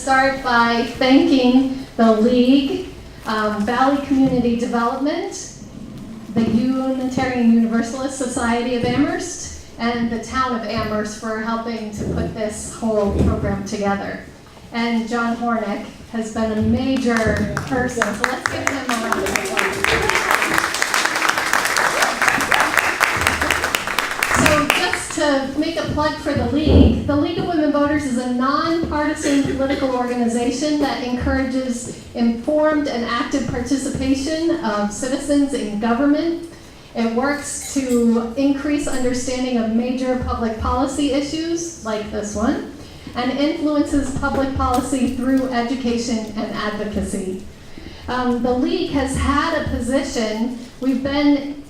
start by thanking the League, Valley Community Development, the Unitarian Universalist Society of Amherst, and the town of Amherst for helping to put this whole program together. And John Hornick has been a major person, so let's give him a round of applause. So just to make a plug for the League of Women Voters is a nonpartisan political organization that encourages informed and active participation of citizens in government. It works to increase understanding of major public policy issues like this one, and influences public policy through education and advocacy. The League has had a position. We've been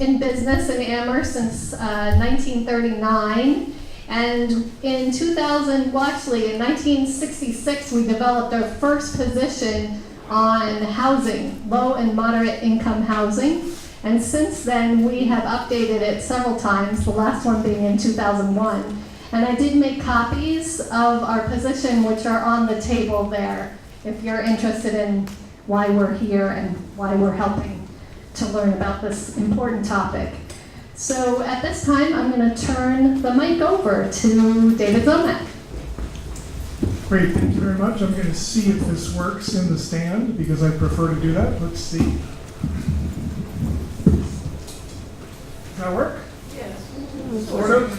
in business in Amherst since 1939, and in 1966, we developed our first position on housing, low and moderate income housing. And since then, we have updated it several times, the last one being in 2001. And I did make copies of our position, which are on the table there, if you're interested in why we're here and why we're helping to learn about this important topic. So at this time, I'm going to turn the mic over to David Zomack. Great, thank you very much. I'm going to see if this works in the stand because I prefer to do that. Let's see. Does that work? Yes. Sort of?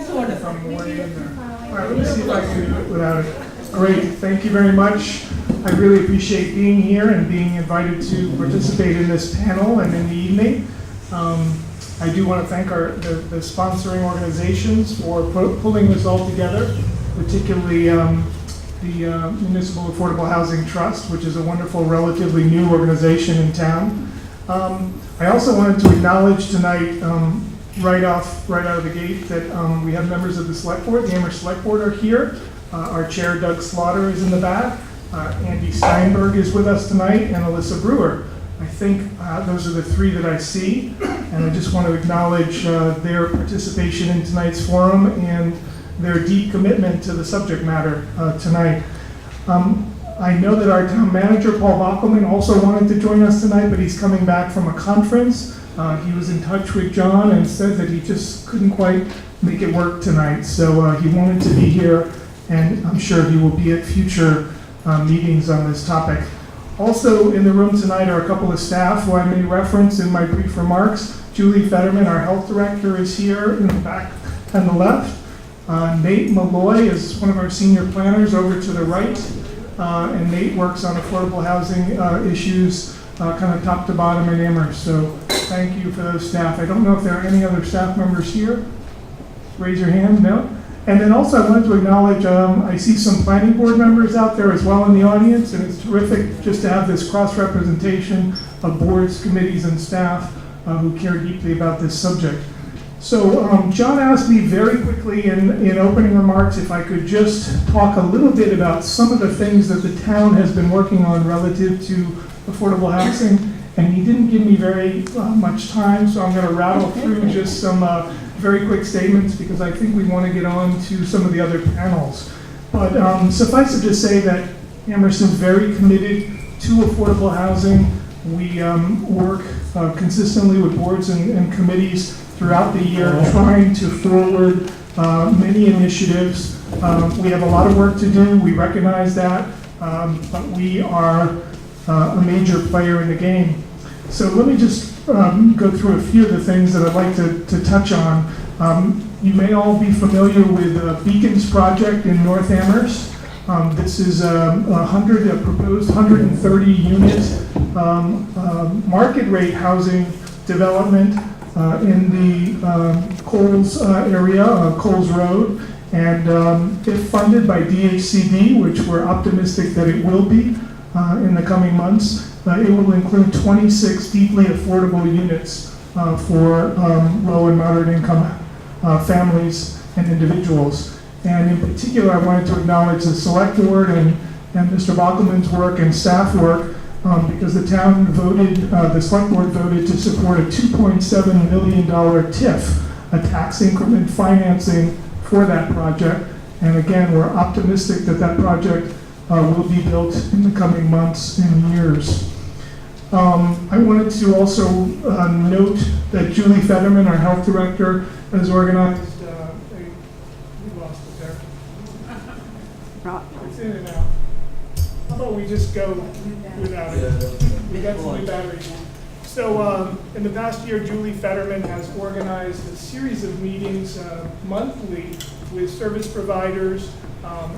Sort of. From way in there. All right, let me see if I can do it without it. Great, thank you very much. I really appreciate being here and being invited to participate in this panel and in the evening. I do want to thank the sponsoring organizations for pulling this all together, particularly the Municipal Affordable Housing Trust, which is a wonderful, relatively new organization in town. I also wanted to acknowledge tonight, right out of the gate, that we have members of the Select Board. The Amherst Select Board are here. Our chair, Doug Slaughter, is in the back. Andy Steinberg is with us tonight, and Alyssa Brewer. I think those are the three that I see, and I just want to acknowledge their participation in tonight's forum and their deep commitment to the subject matter tonight. I know that our town manager, Paul Bockelman, also wanted to join us tonight, but he's coming back from a conference. He was in touch with John and said that he just couldn't quite make it work tonight, so he wanted to be here, and I'm sure he will be at future meetings on this topic. Also in the room tonight are a couple of staff who I may reference in my brief remarks. Julie Fetterman, our health director, is here in the back on the left. Nate Malloy is one of our senior planners over to the right, and Nate works on affordable housing issues kind of top to bottom in Amherst. So thank you for those staff. I don't know if there are any other staff members here. Raise your hand, no? And then also I wanted to acknowledge, I see some planning board members out there as well in the audience, and it's terrific just to have this cross-representation of boards, committees, and staff who care deeply about this subject. So John asked me very quickly in opening remarks if I could just talk a little bit about some of the things that the town has been working on relative to affordable housing, and he didn't give me very much time, so I'm going to rattle through just some very quick statements because I think we want to get on to some of the other panels. But suffice it to say that Amherst is very committed to affordable housing. We work consistently with boards and committees throughout the year trying to forward many initiatives. We have a lot of work to do, we recognize that, but we are a major player in the game. So let me just go through a few of the things that I'd like to touch on. You may all be familiar with Beacons project in North Amherst. This is a proposed 130 unit market rate housing development in the Coles area, Coles Road. And if funded by DHCD, which we're optimistic that it will be in the coming months, it will include 26 deeply affordable units for low and moderate income families and individuals. And in particular, I wanted to acknowledge the Select Board and Mr. Bockelman's work and staff work because the town voted, the Select Board voted to support a $2.7 million TIF, a tax increment financing for that project. And again, we're optimistic that that project will be built in the coming months and years. I wanted to also note that Julie Fetterman, our health director, has organized we lost it there. It's in and out. How about we just go without it? We got some new batteries. So in the past year, Julie Fetterman has organized a series of meetings monthly with service providers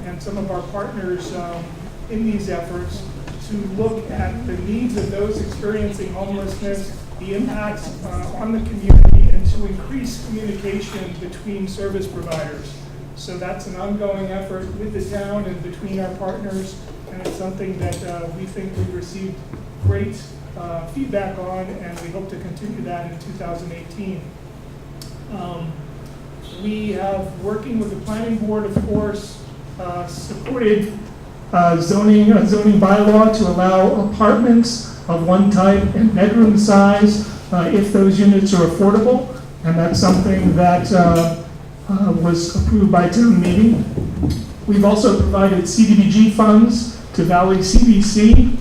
and some of our partners in these efforts to look at the needs of those experiencing homelessness, the impacts on the community, and to increase communication between service providers. So that's an ongoing effort with the town and between our partners, and it's something that we think we've received great feedback on, and we hope to continue that in 2018. We have, working with the planning board, of course, supported zoning bylaw to allow apartments of one type and bedroom size if those units are affordable, and that's something that was approved by town meeting. We've also provided CDBG funds to Valley CBC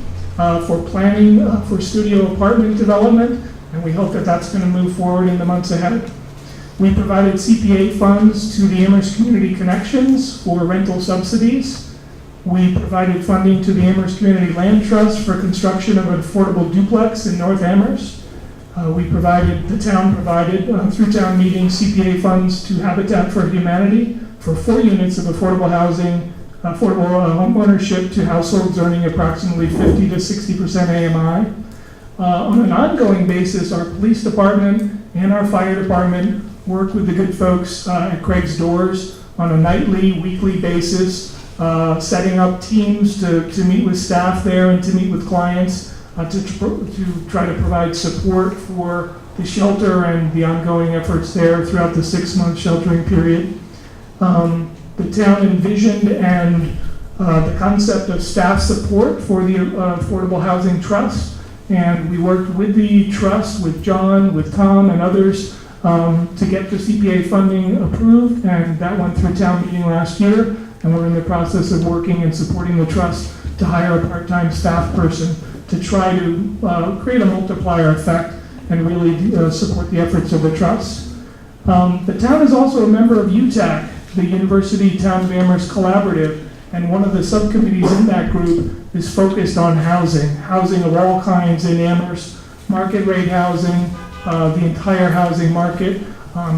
for planning for studio apartment development, and we hope that that's going to move forward in the months ahead. We provided CPA funds to the Amherst Community Connections for rental subsidies. We provided funding to the Amherst Community Land Trust for construction of an affordable duplex in North Amherst. The town provided, through town meetings, CPA funds to Habitat for Humanity for 4 units of affordable housing, affordable home ownership to households earning approximately 50 to 60% AMI. On an ongoing basis, our police department and our fire department work with the good folks at Craig's Doors on a nightly, weekly basis, setting up teams to meet with staff there and to meet with clients to try to provide support for the shelter and the ongoing efforts there throughout the 6-month sheltering period. The town envisioned and the concept of staff support for the Affordable Housing Trust, and we worked with the trust, with John, with Tom, and others to get the CPA funding approved, and that went through town meeting last year, and we're in the process of working and supporting the trust to hire a part-time staff person to try to create a multiplier effect and really support the efforts of the trust. The town is also a member of UTAC, the University Town of Amherst Collaborative, and one of the subcommittees in that group is focused on housing of all kinds in Amherst, market rate housing, the entire housing market.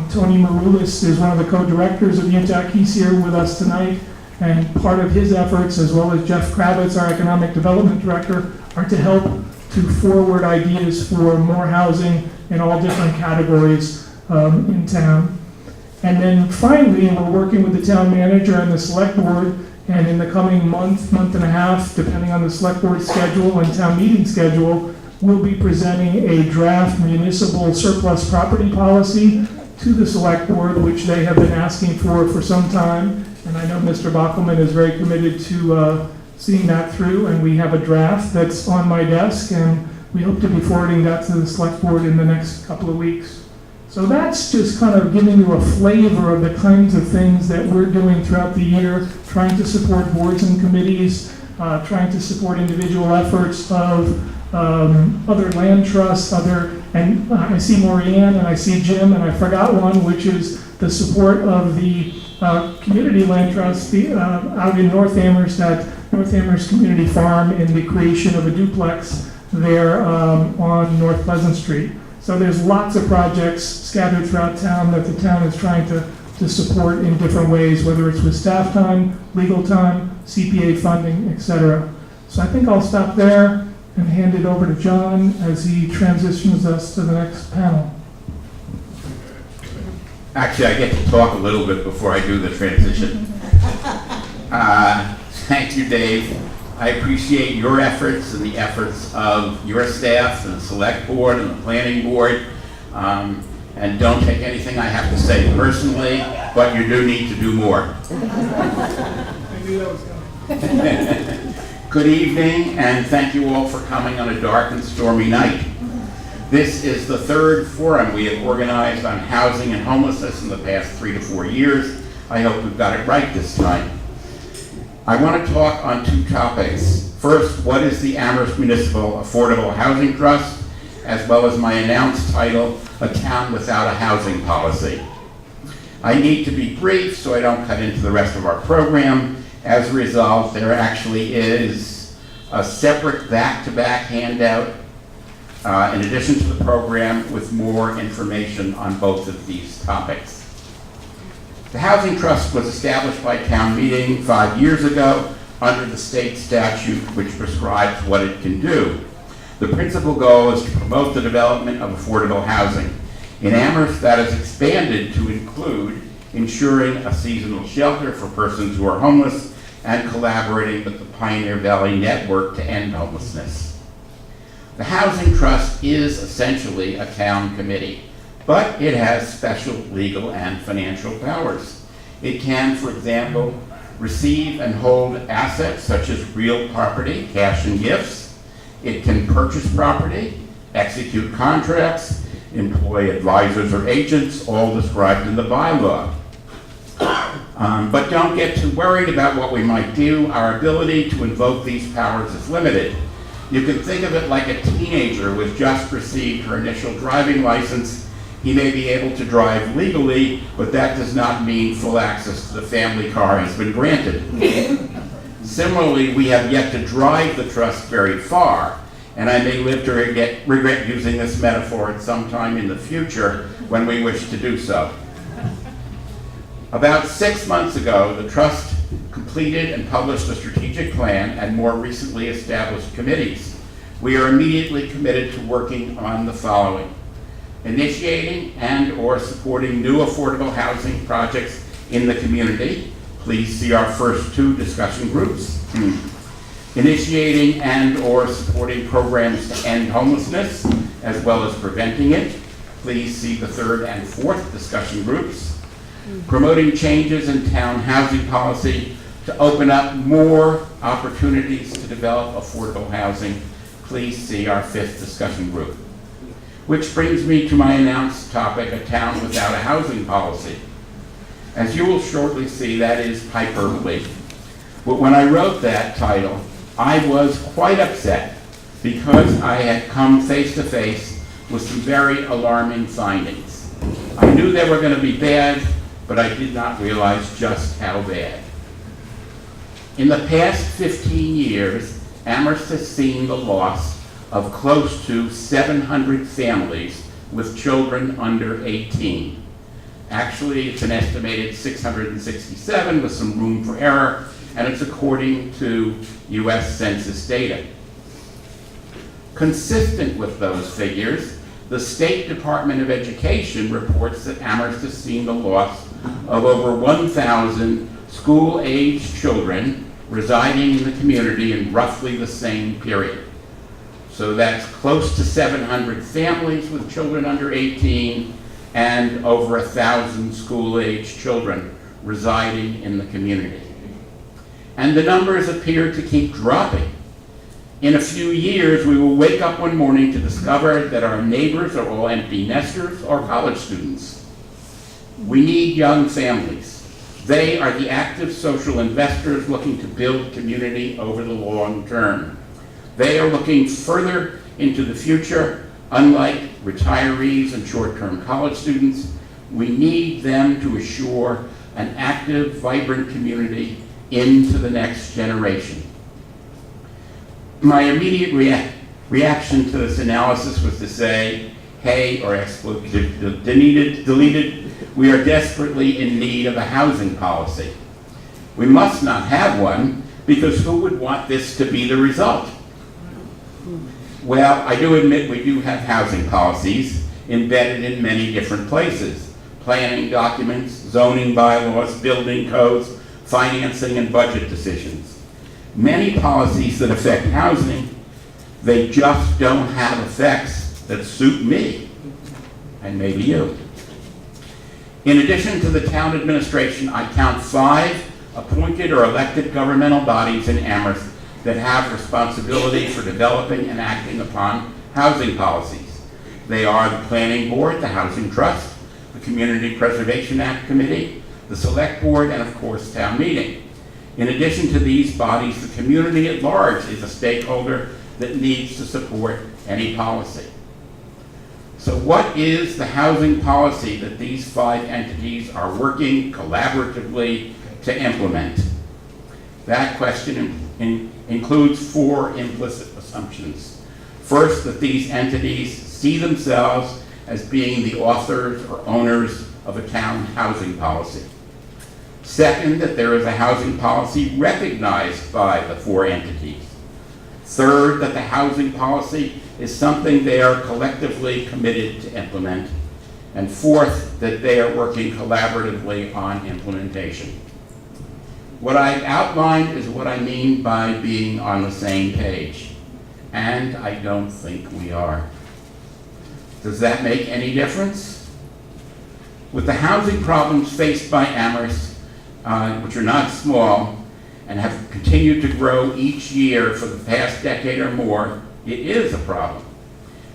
Tony Maroulis is one of the co-directors of UTAC. He's here with us tonight, and part of his efforts, as well as Jeff Kravitz, our economic development director, are to help to forward ideas for more housing in all different categories in town. And then finally, we're working with the town manager and the select board, and in the coming month and a half, depending on the select board schedule and town meeting schedule, we'll be presenting a draft municipal surplus property policy to the select board, which they have been asking for some time. And I know Mr. Bockelman is very committed to seeing that through, and we have a draft that's on my desk, and we hope to be forwarding that to the select board in the next couple of weeks. So that's just kind of giving you a flavor of the kinds of things that we're doing throughout the year, trying to support boards and committees, trying to support individual efforts of other land trusts, and I see Maurianne and I see Jim, and I forgot one, which is the support of the community land trust out in North Amherst at North Amherst Community Farm in the creation of a duplex there on North Pleasant Street. So there's lots of projects scattered throughout town that the town is trying to support in different ways, whether it's with staff time, legal time, CPA funding, etc. So I think I'll stop there and hand it over to John as he transitions us to the next panel. Actually, I get to talk a little bit before I do the transition. Thank you, Dave. I appreciate your efforts and the efforts of your staff and the select board and the planning board. And don't take anything I have to say personally, but you do need to do more. I knew that was coming. Good evening, and thank you all for coming on a dark and stormy night. This is the third forum we have organized on housing and homelessness in the past 3 to 4 years. I hope we've got it right this time. I want to talk on two topics. First, what is the Amherst Municipal Affordable Housing Trust, as well as my announced title, A Town Without a Housing Policy. I need to be brief so I don't cut into the rest of our program. As a result, there actually is a separate back-to-back handout in addition to the program with more information on both of these topics. The Housing Trust was established by town meeting 5 years ago under the state statute which prescribes what it can do. The principal goal is to promote the development of affordable housing. In Amherst, that is expanded to include ensuring a seasonal shelter for persons who are homeless and collaborating with the Pioneer Valley Network to end homelessness. The Housing Trust is essentially a town committee, but it has special legal and financial powers. It can, for example, receive and hold assets such as real property, cash and gifts. It can purchase property, execute contracts, employ advisors or agents, all described in the bylaw. But don't get too worried about what we might do. Our ability to invoke these powers is limited. You can think of it like a teenager who has just received her initial driving license. He may be able to drive legally, but that does not mean full access to the family car has been granted. Similarly, we have yet to drive the trust very far, and I may live to regret using this metaphor at some time in the future when we wish to do so. About 6 months ago, the Trust completed and published a strategic plan and more recently established committees. We are immediately committed to working on the following: initiating and/or supporting new affordable housing projects in the community. Please see our first two discussion groups. Initiating and/or supporting programs to end homelessness, as well as preventing it. Please see the third and fourth discussion groups. Promoting changes in town housing policy to open up more opportunities to develop affordable housing. Please see our fifth discussion group. Which brings me to my announced topic, A Town Without a Housing Policy. As you will shortly see, that is hyperbole. But when I wrote that title, I was quite upset because I had come face to face with some very alarming findings. I knew they were going to be bad, but I did not realize just how bad. In the past 15 years, Amherst has seen the loss of close to 700 families with children under 18. Actually, it's an estimated 667 with some room for error, and it's according to U.S. Census data. Consistent with those figures, the State Department of Education reports that Amherst has seen the loss of over 1,000 school-aged children residing in the community in roughly the same period. So that's close to 700 families with children under 18 and over 1,000 school-aged children residing in the community. And the numbers appear to keep dropping. In a few years, we will wake up one morning to discover that our neighbors are all empty nesters or college students. We need young families. They are the active social investors looking to build community over the long term. They are looking further into the future. Unlike retirees and short-term college students, we need them to assure an active, vibrant community into the next generation. My immediate reaction to this analysis was to say, hey, or expletive deleted, we are desperately in need of a housing policy. We must not have one, because who would want this to be the result? Well, I do admit we do have housing policies embedded in many different places. Planning documents, zoning bylaws, building codes, financing and budget decisions. Many policies that affect housing, they just don't have effects that suit me, and maybe you. In addition to the town administration, I count 5 appointed or elected governmental bodies in Amherst that have responsibility for developing and acting upon housing policies. They are the Planning Board, the Housing Trust, the Community Preservation Act Committee, the Select Board, and of course, Town Meeting. In addition to these bodies, the community at large is a stakeholder that needs to support any policy. So what is the housing policy that these 5 entities are working collaboratively to implement? That question includes 4 implicit assumptions. First, that these entities see themselves as being the authors or owners of a town housing policy. Second, that there is a housing policy recognized by the 4 entities. Third, that the housing policy is something they are collectively committed to implement. And fourth, that they are working collaboratively on implementation. What I've outlined is what I mean by being on the same page. And I don't think we are. Does that make any difference? With the housing problems faced by Amherst, which are not small, and have continued to grow each year for the past decade or more, it is a problem.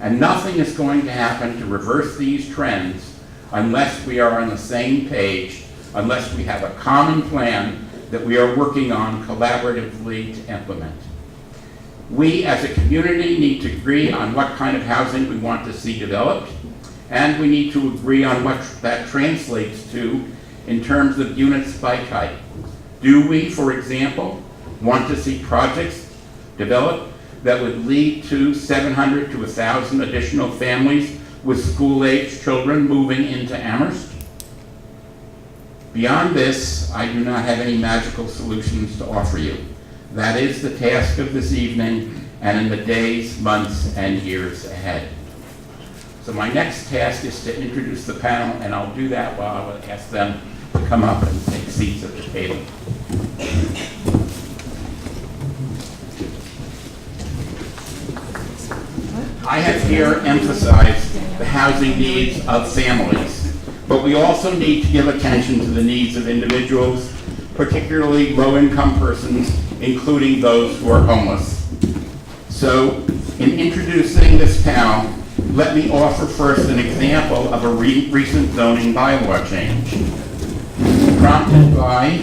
And nothing is going to happen to reverse these trends unless we are on the same page, unless we have a common plan that we are working on collaboratively to implement. We as a community need to agree on what kind of housing we want to see developed, and we need to agree on what that translates to in terms of units by type. Do we, for example, want to see projects developed that would lead to 700 to 1,000 additional families with school-age children moving into Amherst? Beyond this, I do not have any magical solutions to offer you. That is the task of this evening and in the days, months, and years ahead. So my next task is to introduce the panel, and I'll do that while I ask them to come up and take seats at the table. I have here emphasized the housing needs of families, but we also need to give attention to the needs of individuals, particularly low-income persons, including those who are homeless. So, in introducing this panel, let me offer first an example of a recent zoning bylaw change. Prompted by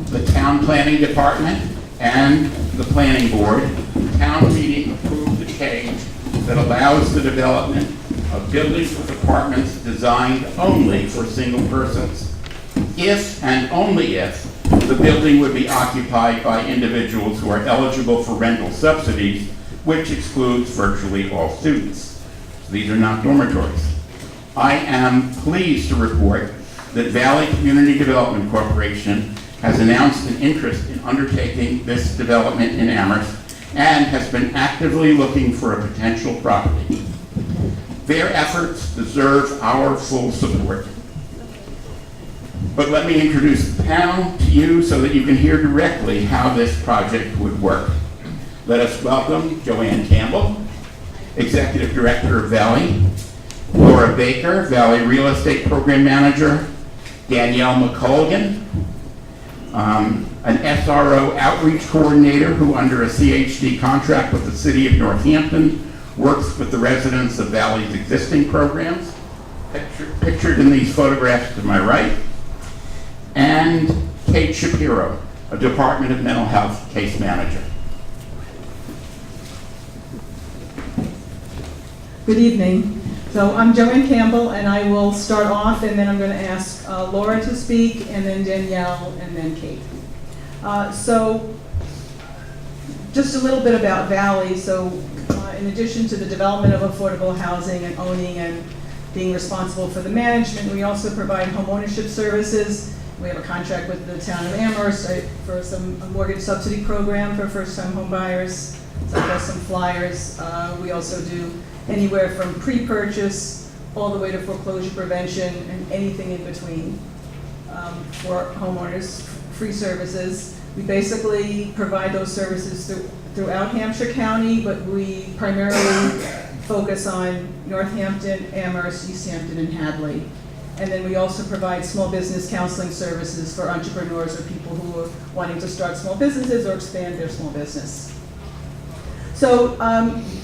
the Town Planning Department and the Planning Board, the town meeting approved a change that allows the development of buildings with apartments designed only for single persons, if and only if the building would be occupied by individuals who are eligible for rental subsidies, which excludes virtually all students. These are not dormitories. I am pleased to report that Valley Community Development Corporation has announced an interest in undertaking this development in Amherst and has been actively looking for a potential property. Their efforts deserve our full support. But let me introduce the panel to you so that you can hear directly how this project would work. Let us welcome Joanne Campbell, Executive Director of Valley, Laura Baker, Valley Real Estate Program Manager, Danielle McColgan, an SRO outreach coordinator who, under a CHD contract with the City of Northampton, works with the residents of Valley's existing programs, pictured in these photographs to my right, and Kate Shapiro, a Department of Mental Health case manager. Good evening. So I'm Joanne Campbell, and I will start off, and then I'm going to ask Laura to speak, and then Danielle, and then Kate. So just a little bit about Valley. So in addition to the development of affordable housing and owning and being responsible for the management, we also provide home ownership services. We have a contract with the town of Amherst for a mortgage subsidy program for first-time home buyers. So I've got some flyers. We also do anywhere from pre-purchase all the way to foreclosure prevention and anything in between for homeowners, free services. We basically provide those services throughout Hampshire County, but we primarily focus on Northampton, Amherst, East Hampton, and Hadley. And then we also provide small business counseling services for entrepreneurs or people who are wanting to start small businesses or expand their small business. So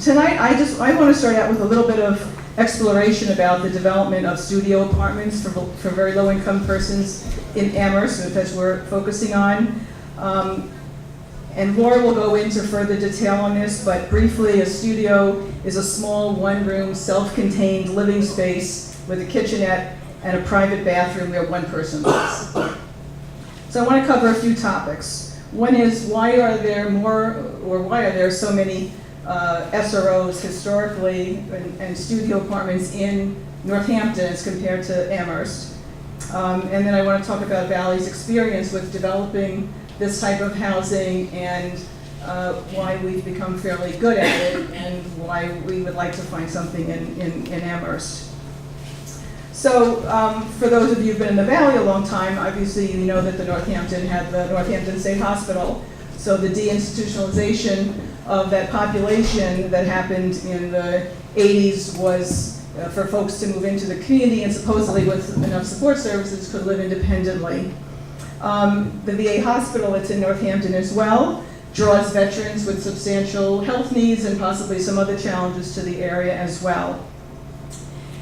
tonight, I want to start out with a little bit of exploration about the development of studio apartments for very low-income persons in Amherst, because we're focusing on. And Laura will go into further detail on this, but briefly, a studio is a small one-room, self-contained living space with a kitchenette and a private bathroom where one person lives. So I want to cover a few topics. One is, why are there so many SROs historically and studio apartments in Northampton as compared to Amherst? And then I want to talk about Valley's experience with developing this type of housing and why we've become fairly good at it and why we would like to find something in Amherst. So for those of you who've been in the Valley a long time, obviously you know that the Northampton had the Northampton State Hospital. So the deinstitutionalization of that population that happened in the 80s was for folks to move into the community and supposedly with enough support services could live independently. The VA hospital that's in Northampton as well draws veterans with substantial health needs and possibly some other challenges to the area as well.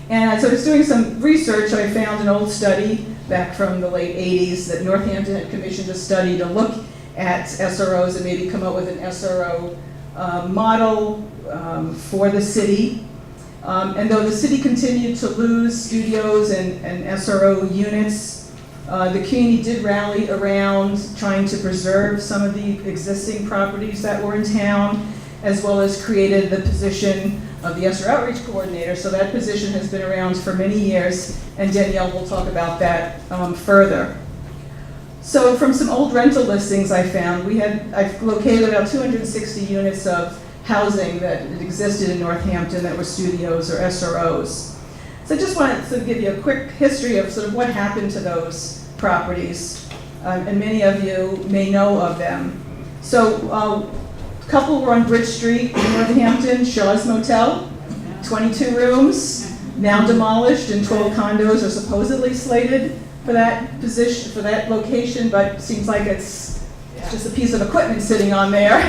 And as I was doing some research, I found an old study back from the late 80s that Northampton had commissioned a study to look at SROs and maybe come up with an SRO model for the city. And though the city continued to lose studios and SRO units, the community did rally around trying to preserve some of the existing properties that were in town, as well as created the position of the SRO Outreach Coordinator. So that position has been around for many years, and Danielle will talk about that further. So from some old rental listings I found, I've located about 260 units of housing that existed in Northampton that were studios or SROs. So I just wanted to give you a quick history of sort of what happened to those properties, and many of you may know of them. So a couple were on Bridge Street in Northampton, Shaw's Motel, 22 rooms, now demolished, and 12 condos are supposedly slated for that position, for that location, but seems like it's just a piece of equipment sitting on there.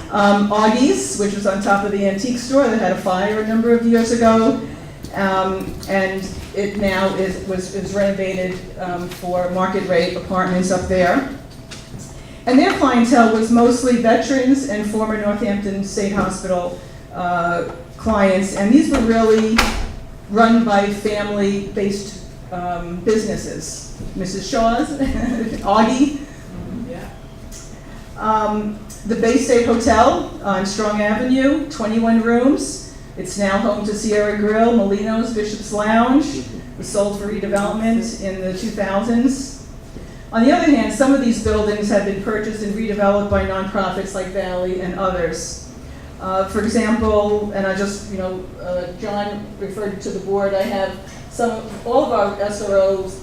Augie's, which was on top of the antique store that had a fire a number of years ago, and it now is renovated for market rate apartments up there. And their clientele was mostly veterans and former Northampton State Hospital clients, and these were really run by family-based businesses. Mrs. Shaw's, Augie. The Bay State Hotel on Strong Avenue, 21 rooms. It's now home to Sierra Grill, Molino's, Bishop's Lounge. It was sold for redevelopment in the 2000s. On the other hand, some of these buildings have been purchased and redeveloped by nonprofits like Valley and others. For example, and I just, John referred to the board, I have all of our SROs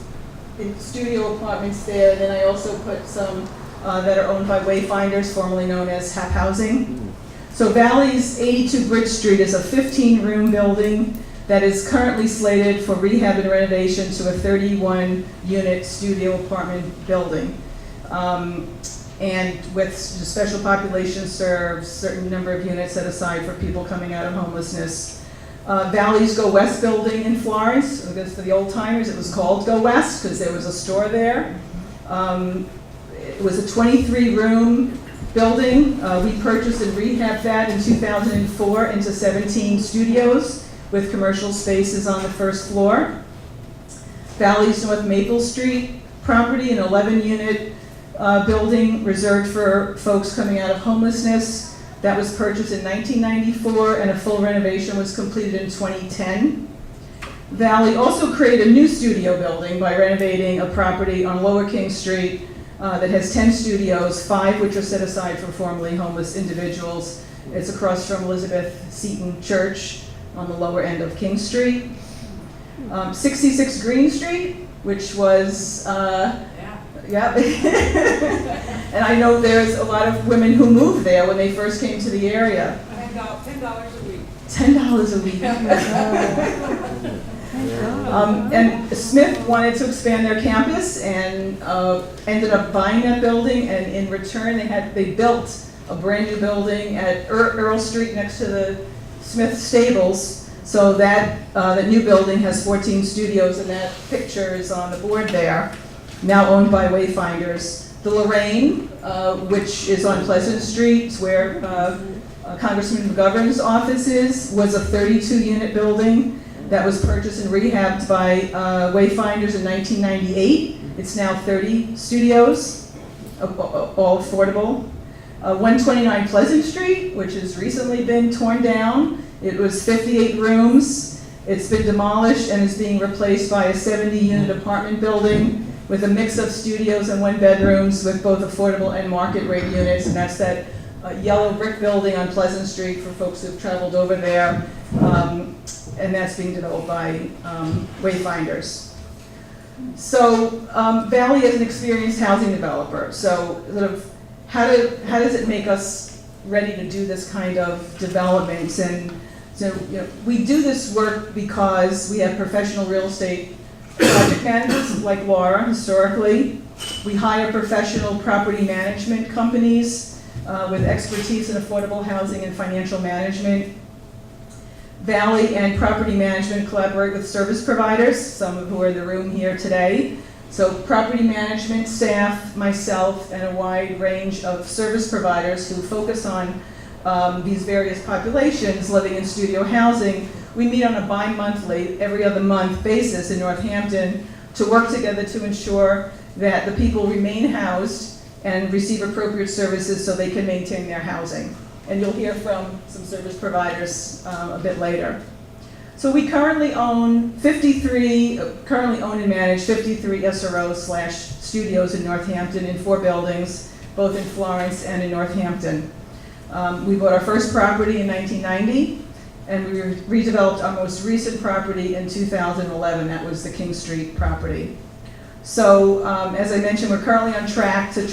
in studio apartments there, and then I also put some that are owned by Wayfinders, formerly known as HAP Housing. So Valley's 82 Bridge Street is a 15-room building that is currently slated for rehab and renovation to a 31-unit studio apartment building. And with special population serves, certain number of units set aside for people coming out of homelessness. Valley's Go West building in Florence, I guess for the old timers, it was called Go West because there was a store there. It was a 23-room building. We purchased and rehabbed that in 2004 into 17 studios with commercial spaces on the first floor. Valley's North Maple Street property, an 11-unit building reserved for folks coming out of homelessness. That was purchased in 1994 and a full renovation was completed in 2010. Valley also created a new studio building by renovating a property on Lower King Street that has 10 studios, 5 which are set aside for formerly homeless individuals. It's across from Elizabeth Seton Church on the lower end of King Street. 66 Green Street, which was, yeah. And I know there's a lot of women who moved there when they first came to the area. $10 a week. $10 a week. And Smith wanted to expand their campus and ended up buying that building, and in return they built a brand new building at Earl Street next to the Smith Stables. So that new building has 14 studios, and that picture is on the board there, now owned by Wayfinders. The Lorraine, which is on Pleasant Street, where Congressman McGovern's office is, was a 32-unit building that was purchased and rehabbed by Wayfinders in 1998. It's now 30 studios, all affordable. 129 Pleasant Street, which has recently been torn down. It was 58 rooms. It's been demolished and is being replaced by a 70-unit apartment building with a mix of studios and one-bedrooms with both affordable and market rate units. And that's that yellow brick building on Pleasant Street for folks who've traveled over there. And that's being developed by Wayfinders. So Valley is an experienced housing developer. So sort of how does it make us ready to do this kind of development? And so we do this work because we have professional real estate project managers like Laura historically. We hire professional property management companies with expertise in affordable housing and financial management. Valley and property management collaborate with service providers, some of who are in the room here today. So property management staff, myself, and a wide range of service providers who focus on these various populations living in studio housing. We meet on a bi-monthly, every other month basis in Northampton to work together to ensure that the people remain housed and receive appropriate services so they can maintain their housing. And you'll hear from some service providers a bit later. So we currently own and manage 53 SRO/studios in Northampton in 4 buildings, both in Florence and in Northampton. We bought our first property in 1990, and we redeveloped our most recent property in 2011. That was the King Street property. So as I mentioned, we're currently on track to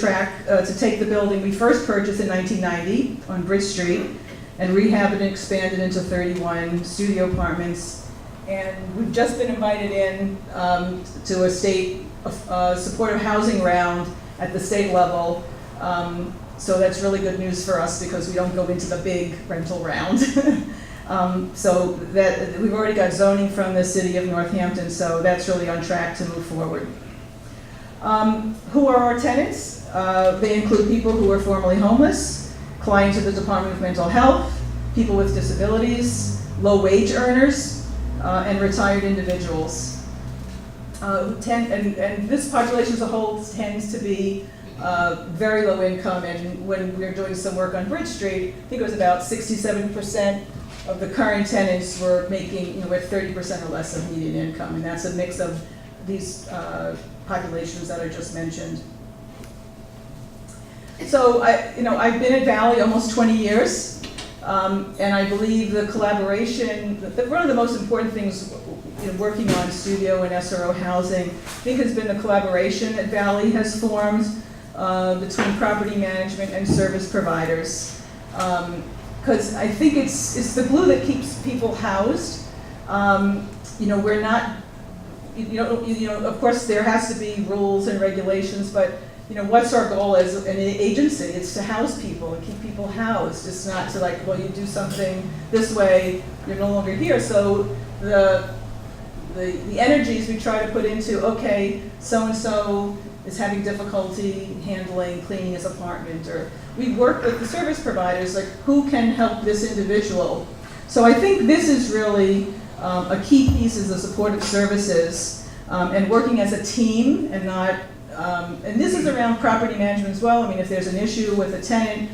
take the building we first purchased in 1990 on Bridge Street and rehab it and expand it into 31 studio apartments. And we've just been invited in to a state supportive housing round at the state level. So that's really good news for us because we don't go into the big rental round. So that we've already got zoning from the city of Northampton, so that's really on track to move forward. Who are our tenants? They include people who are formerly homeless, clients of the Department of Mental Health, people with disabilities, low-wage earners, and retired individuals. And this population as a whole tends to be very low income, and when we were doing some work on Bridge Street, I think it was about 67% of the current tenants were making, with 30% or less of median income, and that's a mix of these populations that I just mentioned. So I've been at Valley almost 20 years, and I believe the collaboration, one of the most important things working on studio and SRO housing, I think has been the collaboration that Valley has formed between property management and service providers. Because I think it's the glue that keeps people housed. We're not, of course there has to be rules and regulations, but what's our goal as an agency? It's to house people and keep people housed. It's not to you do something this way, you're no longer here. So the energies we try to put into, okay, so-and-so is having difficulty handling cleaning his apartment, or we work with the service providers, who can help this individual. So I think this is really a key piece is the supportive services and working as a team and not, and this is around property management as well. I mean, if there's an issue with a tenant,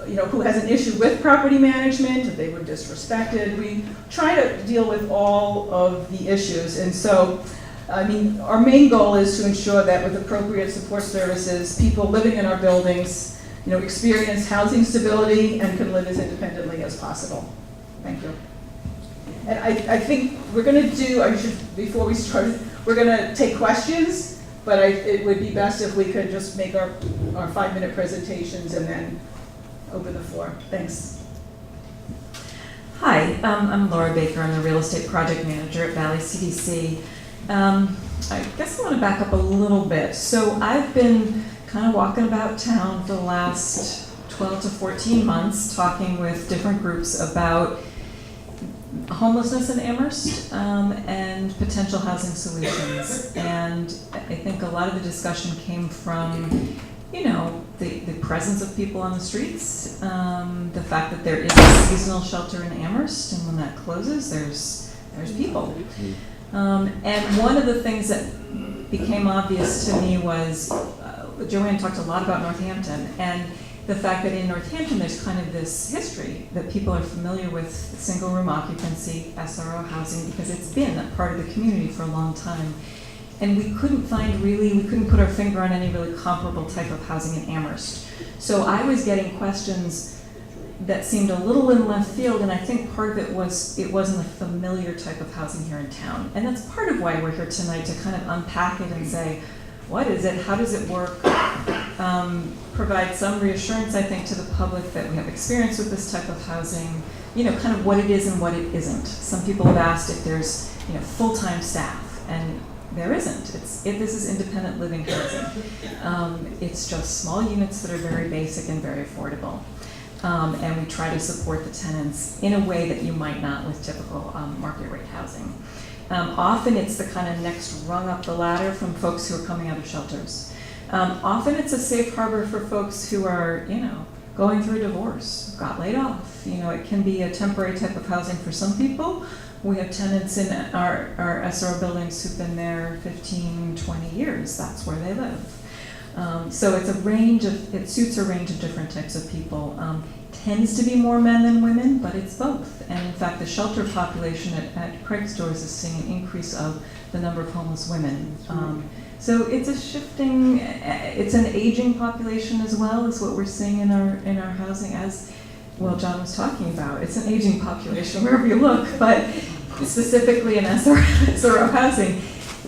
who has an issue with property management, if they were disrespected, we try to deal with all of the issues. And so, our main goal is to ensure that with appropriate support services, people living in our buildings, experience housing stability and can live as independently as possible. Thank you. And I think we're going to do, before we start, we're going to take questions, but it would be best if we could just make our 5-minute presentations and then open the floor. Thanks. Hi, I'm Laura Baker. I'm the real estate project manager at Valley CDC. I guess I want to back up a little bit. So I've been kind of walking about town for the last 12 to 14 months talking with different groups about homelessness in Amherst and potential housing solutions. And I think a lot of the discussion came from, the presence of people on the streets, the fact that there is a seasonal shelter in Amherst, and when that closes, there's people. And one of the things that became obvious to me was, Joanne talked a lot about Northampton, and the fact that in Northampton there's kind of this history that people are familiar with single room occupancy, SRO housing, because it's been a part of the community for a long time. And we couldn't put our finger on any really comparable type of housing in Amherst. So I was getting questions that seemed a little in left field, and I think part of it wasn't a familiar type of housing here in town. And that's part of why we're here tonight, to kind of unpack it and say, what is it, how does it work? Provide some reassurance, I think, to the public that we have experience with this type of housing, kind of what it is and what it isn't. Some people have asked if there's, full-time staff, and there isn't. This is independent living housing. It's just small units that are very basic and very affordable. And we try to support the tenants in a way that you might not with typical market rate housing. Often it's the kind of next rung up the ladder from folks who are coming out of shelters. Often it's a safe harbor for folks who are, going through a divorce, got laid off. It can be a temporary type of housing for some people. We have tenants in our SRO buildings who've been there 15, 20 years. That's where they live. So it suits a range of different types of people. Tends to be more men than women, but it's both. And in fact, the shelter population at Craig's Doors is seeing an increase of the number of homeless women. So it's it's an aging population as well, is what we're seeing in our housing, as well John was talking about. It's an aging population wherever you look, but specifically in SRO housing,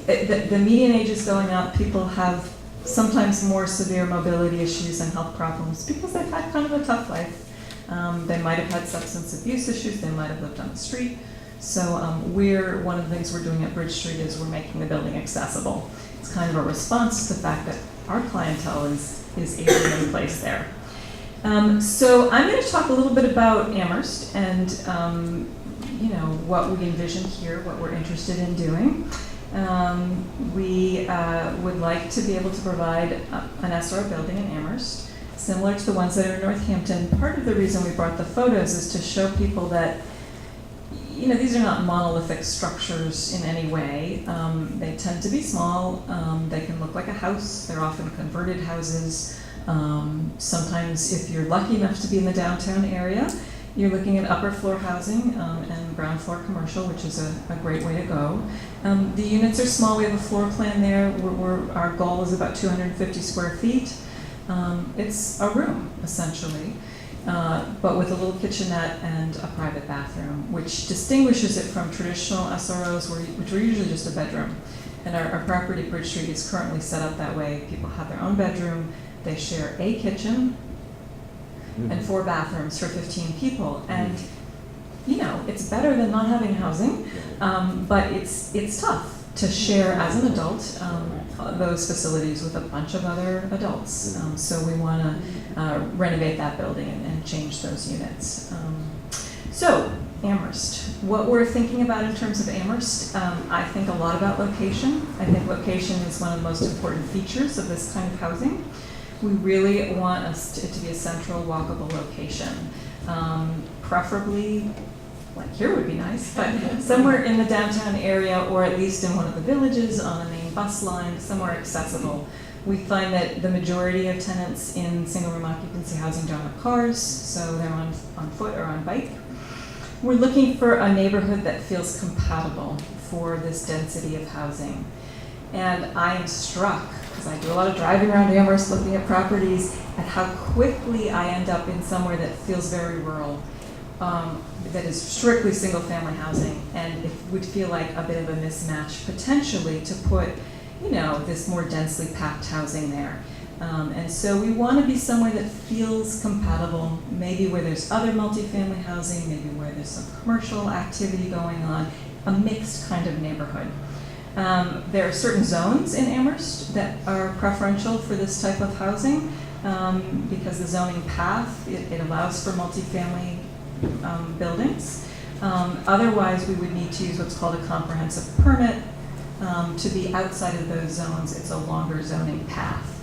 the median age is going up. People have sometimes more severe mobility issues and health problems because they've had kind of a tough life. They might have had substance abuse issues, they might have lived on the street. So one of the things we're doing at Bridge Street is we're making the building accessible. It's kind of a response to the fact that our clientele is aging in place there. So I'm going to talk a little bit about Amherst and what we envision here, what we're interested in doing. We would like to be able to provide an SRO building in Amherst, similar to the ones that are in Northampton. Part of the reason we brought the photos is to show people that these are not monolithic structures in any way. They tend to be small. They can look like a house. They're often converted houses. Sometimes, if you're lucky enough to be in the downtown area, you're looking at upper floor housing and ground floor commercial, which is a great way to go. The units are small. We have a floor plan there. Our goal is about 250 square feet. It's a room, essentially. But with a little kitchenette and a private bathroom, which distinguishes it from traditional SROs, which are usually just a bedroom. And our property, Bridge Street, is currently set up that way. People have their own bedroom, they share a kitchen, and 4 bathrooms for 15 people. And, it's better than not having housing, but it's tough to share as an adult those facilities with a bunch of other adults. So we want to renovate that building and change those units. So Amherst, what we're thinking about in terms of Amherst, I think a lot about location. I think location is one of the most important features of this kind of housing. We really want it to be a central, walkable location. Preferably, like here would be nice, but somewhere in the downtown area, or at least in one of the villages on a main bus line, somewhere accessible. We find that the majority of tenants in single room occupancy housing don't have cars, so they're on foot or on bike. We're looking for a neighborhood that feels compatible for this density of housing. And I am struck, because I do a lot of driving around Amherst looking at properties, at how quickly I end up in somewhere that feels very rural. That is strictly single-family housing, and it would feel like a bit of a mismatch potentially to put, this more densely packed housing there. And so we want to be somewhere that feels compatible, maybe where there's other multifamily housing, maybe where there's some commercial activity going on, a mixed kind of neighborhood. There are certain zones in Amherst that are preferential for this type of housing because the zoning path, it allows for multifamily buildings. Otherwise, we would need to use what's called a comprehensive permit to be outside of those zones. It's a longer zoning path.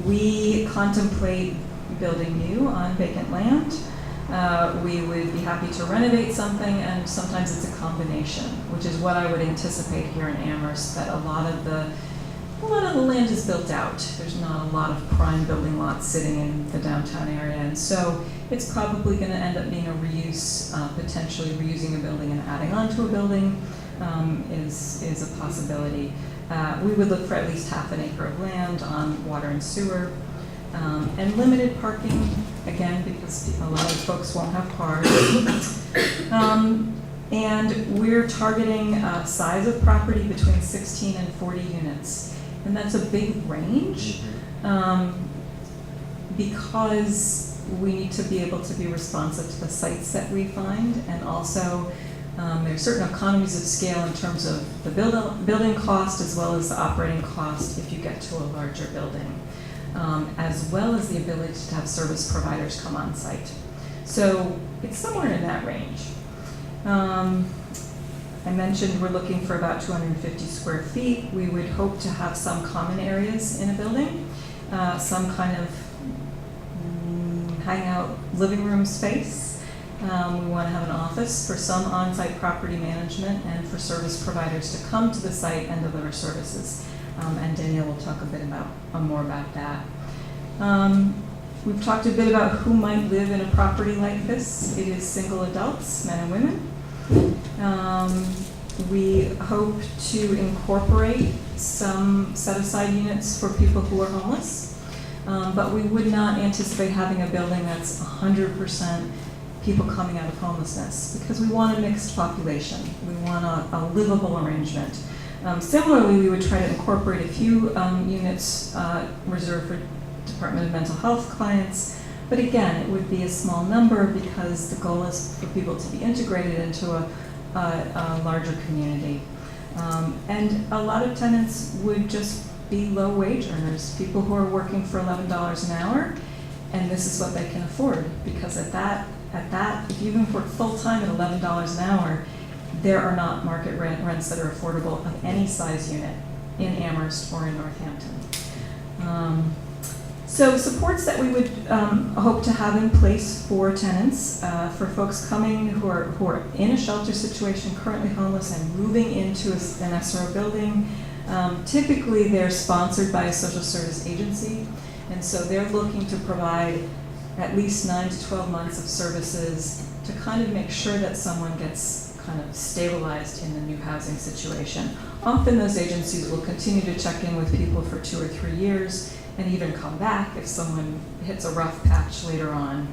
We contemplate building new on vacant land. We would be happy to renovate something, and sometimes it's a combination, which is what I would anticipate here in Amherst, that a lot of the land is built out. There's not a lot of prime building lots sitting in the downtown area, and so it's probably going to end up being a reuse, potentially reusing a building and adding on to a building is a possibility. We would look for at least half an acre of land on water and sewer, and limited parking, again, because a lot of folks won't have cars. And we're targeting a size of property between 16 and 40 units. And that's a big range, because we need to be able to be responsive to the sites that we find, and also there are certain economies of scale in terms of the building cost as well as the operating cost if you get to a larger building, as well as the ability to have service providers come on site. So it's somewhere in that range. I mentioned we're looking for about 250 square feet. We would hope to have some common areas in a building, some kind of hangout living room space. We want to have an office for some on-site property management and for service providers to come to the site and deliver services. And Danielle will talk a bit more about that. We've talked a bit about who might live in a property like this. It is single adults, men and women. We hope to incorporate some set-aside units for people who are homeless, but we would not anticipate having a building that's 100% people coming out of homelessness, because we want a mixed population. We want a livable arrangement. Similarly, we would try to incorporate a few units reserved for Department of Mental Health clients, but again, it would be a small number because the goal is for people to be integrated into a larger community. And a lot of tenants would just be low wage earners, people who are working for $11 an hour, and this is what they can afford, because at that, if you even work full-time at $11 an hour, there are not market rents that are affordable of any size unit in Amherst or in Northampton. So supports that we would hope to have in place for tenants, for folks coming who are in a shelter situation, currently homeless, and moving into an SRO building. Typically, they're sponsored by a social service agency, and so they're looking to provide at least 9 to 12 months of services to kind of make sure that someone gets kind of stabilized in the new housing situation. Often those agencies will continue to check in with people for 2 or 3 years, and even come back if someone hits a rough patch later on.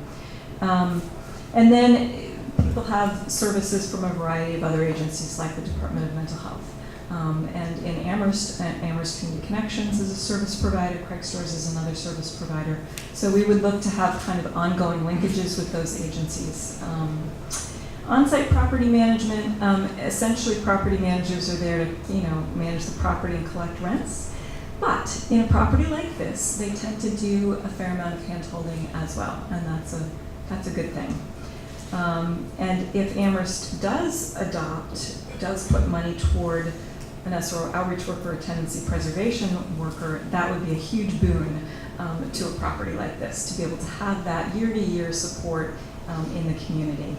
And then people have services from a variety of other agencies like the Department of Mental Health. And in Amherst Community Connections is a service provider, Craig Stores is another service provider. So we would look to have kind of ongoing linkages with those agencies. On-site property management, essentially property managers are there to manage the property and collect rents. But in a property like this, they tend to do a fair amount of hand-holding as well, and that's a good thing. And if Amherst does put money toward an SRO outreach worker or tenancy preservation worker, that would be a huge boon to a property like this, to be able to have that year-to-year support in the community.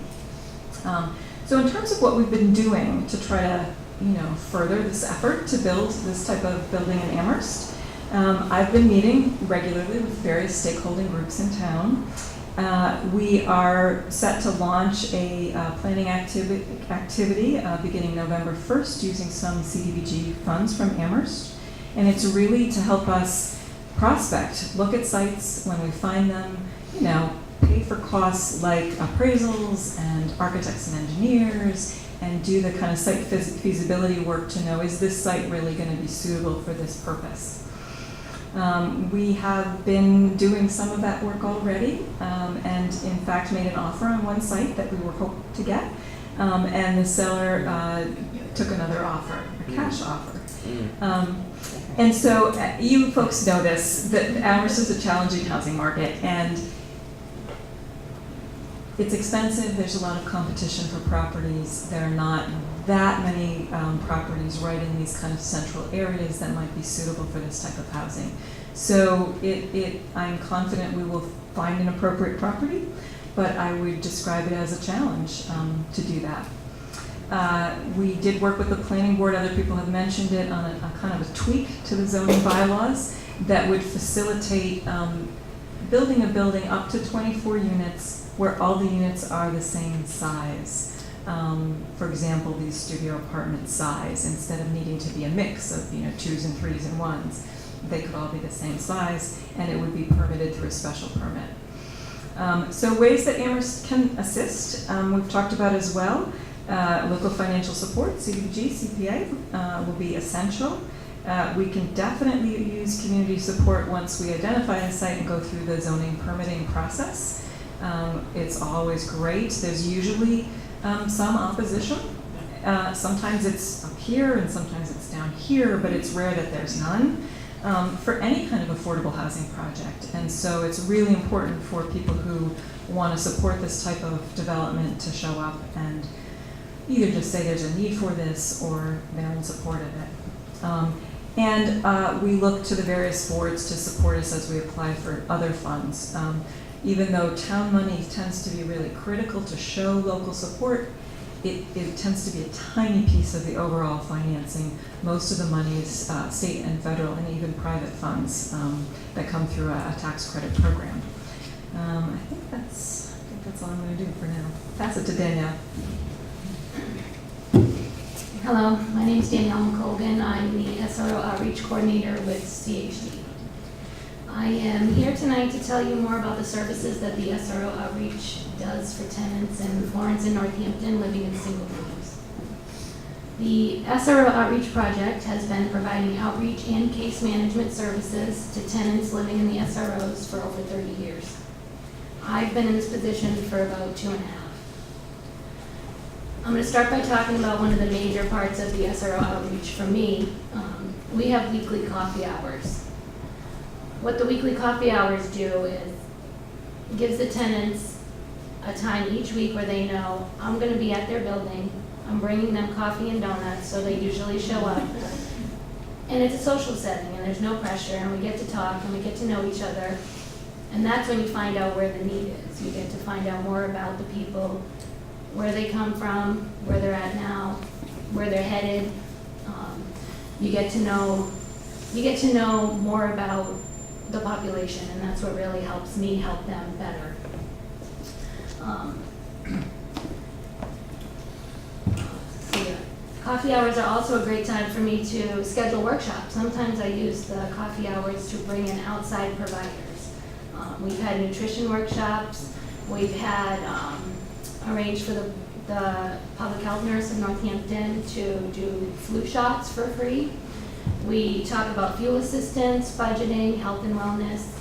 So in terms of what we've been doing to try to further this effort to build this type of building in Amherst, I've been meeting regularly with various stakeholding groups in town. We are set to launch a planning activity beginning November 1st using some CDBG funds from Amherst. And it's really to help us prospect, look at sites when we find them, pay for costs like appraisals and architects and engineers, and do the kind of site feasibility work to know, is this site really going to be suitable for this purpose? We have been doing some of that work already, and in fact made an offer on one site that we were hoping to get, and the seller took another offer, a cash offer. And so you folks know this, that Amherst is a challenging housing market, and it's expensive. There's a lot of competition for properties. There are not that many properties right in these kind of central areas that might be suitable for this type of housing. So I'm confident we will find an appropriate property, but I would describe it as a challenge to do that. We did work with the planning board, other people have mentioned it, on a kind of a tweak to the zoning bylaws that would facilitate building a building up to 24 units where all the units are the same size. For example, these studio apartment size, instead of needing to be a mix of 2s and 3s and 1s, they could all be the same size, and it would be permitted through a special permit. So ways that Amherst can assist, we've talked about as well. Local financial support, CDBG, CPA, will be essential. We can definitely use community support once we identify a site and go through the zoning permitting process. It's always great. There's usually some opposition. Sometimes it's up here and sometimes it's down here, but it's rare that there's none for any kind of affordable housing project. And so it's really important for people who want to support this type of development to show up and either just say there's a need for this or they're in support of it. And we look to the various boards to support us as we apply for other funds. Even though town money tends to be really critical to show local support, it tends to be a tiny piece of the overall financing. Most of the money is state and federal and even private funds that come through a tax credit program. I think that's all I'm going to do for now. Pass it to Danielle. Hello, my name is Danielle McColgan. I'm the SRO Outreach Coordinator with CHD. I am here tonight to tell you more about the services that the SRO Outreach does for tenants in Florence and Northampton living in single rooms. The SRO Outreach Project has been providing outreach and case management services to tenants living in the SROs for over 30 years. I've been in this position for about 2.5. I'm going to start by talking about one of the major parts of the SRO outreach for me. We have weekly coffee hours. What the weekly coffee hours do is gives the tenants a time each week where they know I'm going to be at their building, I'm bringing them coffee and donuts, so they usually show up. And it's a social setting and there's no pressure and we get to talk and we get to know each other. And that's when you find out where the need is. You get to find out more about the people, where they come from, where they're at now, where they're headed. You get to know more about the population, and that's what really helps me help them better. Coffee hours are also a great time for me to schedule workshops. Sometimes I use the coffee hours to bring in outside providers. We've had nutrition workshops. We've had arranged for the public health nurse in Northampton to do flu shots for free. We talk about fuel assistance, budgeting, health and wellness,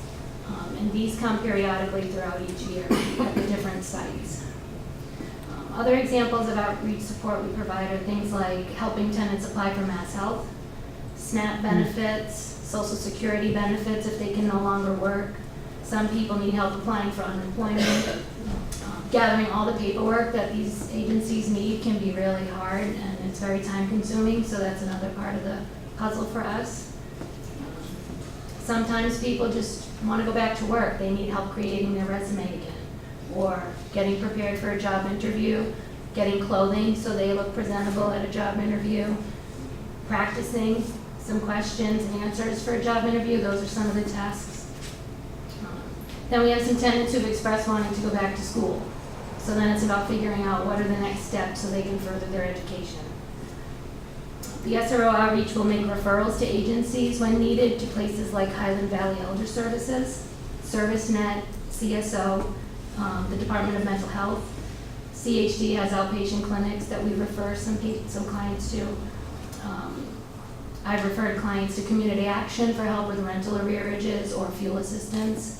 and these come periodically throughout each year at the different sites. Other examples of outreach support we provide are things like helping tenants apply for Mass Health, SNAP benefits, Social Security benefits if they can no longer work. Some people need help applying for unemployment. Gathering all the paperwork that these agencies need can be really hard and it's very time consuming, so that's another part of the puzzle for us. Sometimes people just want to go back to work. They need help creating their resume again, or getting prepared for a job interview, getting clothing so they look presentable at a job interview, practicing some questions and answers for a job interview. Those are some of the tasks. Then we have some tenants who've expressed wanting to go back to school. So then it's about figuring out what are the next steps so they can further their education. The SRO outreach will make referrals to agencies when needed to places like Highland Valley Elder Services, ServiceNet, CSO, the Department of Mental Health. CHD has outpatient clinics that we refer some clients to. I've referred clients to Community Action for help with rental arrearages or fuel assistance.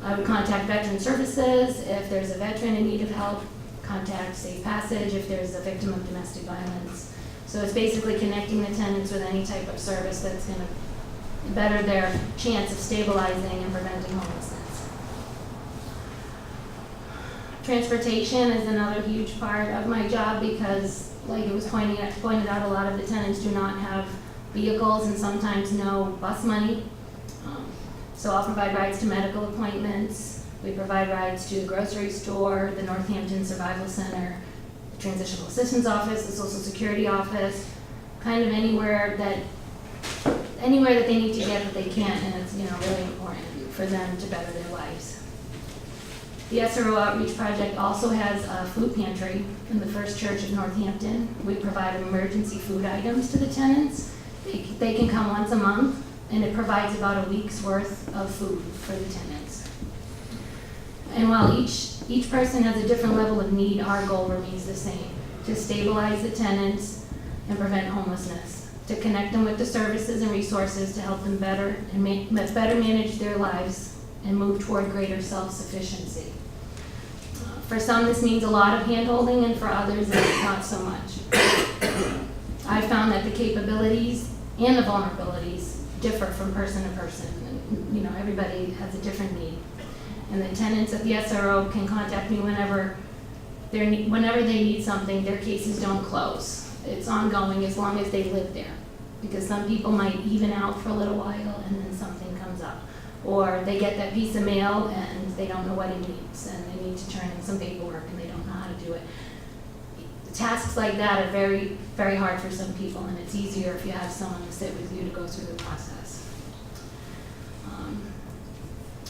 I would contact Veteran Services if there's a veteran in need of help, contact Safe Passage if there's a victim of domestic violence. So it's basically connecting the tenants with any type of service that's going to better their chance of stabilizing and preventing homelessness. Transportation is another huge part of my job because, like it was pointed out, a lot of the tenants do not have vehicles and sometimes no bus money. So I'll provide rides to medical appointments. We provide rides to the grocery store, the Northampton Survival Center, the Transitional Assistance Office, the Social Security Office, kind of anywhere that they need to get that they can't, and it's really important for them to better their lives. The SRO Outreach Project also has a food pantry in the First Church of Northampton. We provide emergency food items to the tenants. They can come once a month, and it provides about a week's worth of food for the tenants. And while each person has a different level of need, our goal remains the same: to stabilize the tenants and prevent homelessness, to connect them with the services and resources to help them better manage their lives and move toward greater self-sufficiency. For some, this means a lot of hand-holding, and for others, it's not so much. I found that the capabilities and the vulnerabilities differ from person to person, and everybody has a different need. And the tenants at the SRO can contact me whenever they need something. Their cases don't close. It's ongoing as long as they live there, because some people might even out for a little while and then something comes up. Or they get that piece of mail and they don't know what it means, and they need to turn in some paperwork and they don't know how to do it. Tasks like that are very, very hard for some people, and it's easier if you have someone to sit with you to go through the process.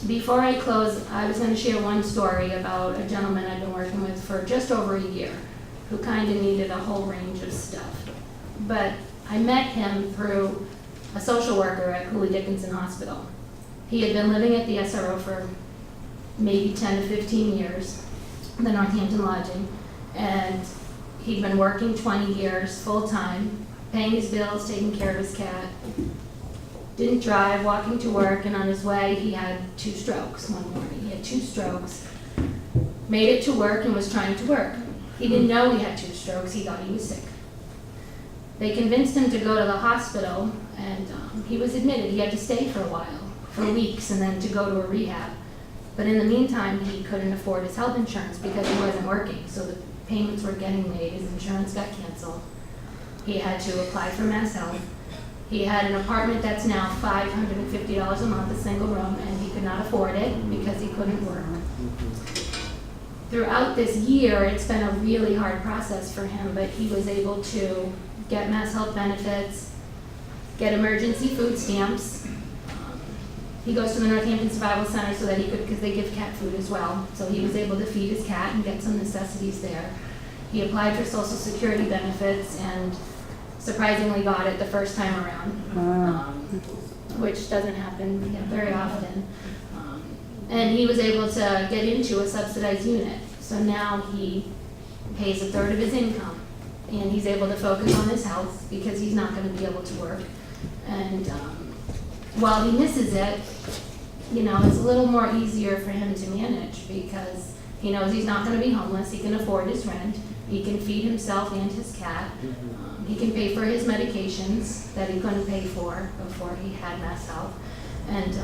Before I close, I was going to share one story about a gentleman I've been working with for just over a year who kind of needed a whole range of stuff. But I met him through a social worker at Cooley Dickinson Hospital. He had been living at the SRO for maybe 10 to 15 years, the Northampton Lodging, and he'd been working 20 years full-time, paying his bills, taking care of his cat, didn't drive, walking to work, and on his way he had 2 strokes one morning. He had 2 strokes, made it to work and was trying to work. He didn't know he had 2 strokes, he thought he was sick. They convinced him to go to the hospital, and he was admitted. He had to stay for a while, for weeks, and then to go to a rehab. But in the meantime, he couldn't afford his health insurance because he wasn't working, so the payments were getting made, his insurance got canceled. He had to apply for Mass Health. He had an apartment that's now $550 a month, a single room, and he could not afford it because he couldn't work. Throughout this year, it's been a really hard process for him, but he was able to get Mass Health benefits, get emergency food stamps. He goes to the Northampton Survival Center so that he could, because they give cat food as well, so he was able to feed his cat and get some necessities there. He applied for Social Security benefits and surprisingly got it the first time around, which doesn't happen very often. And he was able to get into a subsidized unit, so now he pays 1/3 of his income, and he's able to focus on his health because he's not going to be able to work. And while he misses it, it's a little more easier for him to manage because he knows he's not going to be homeless. He can afford his rent. He can feed himself and his cat. He can pay for his medications that he couldn't pay for before he had Mass Health. And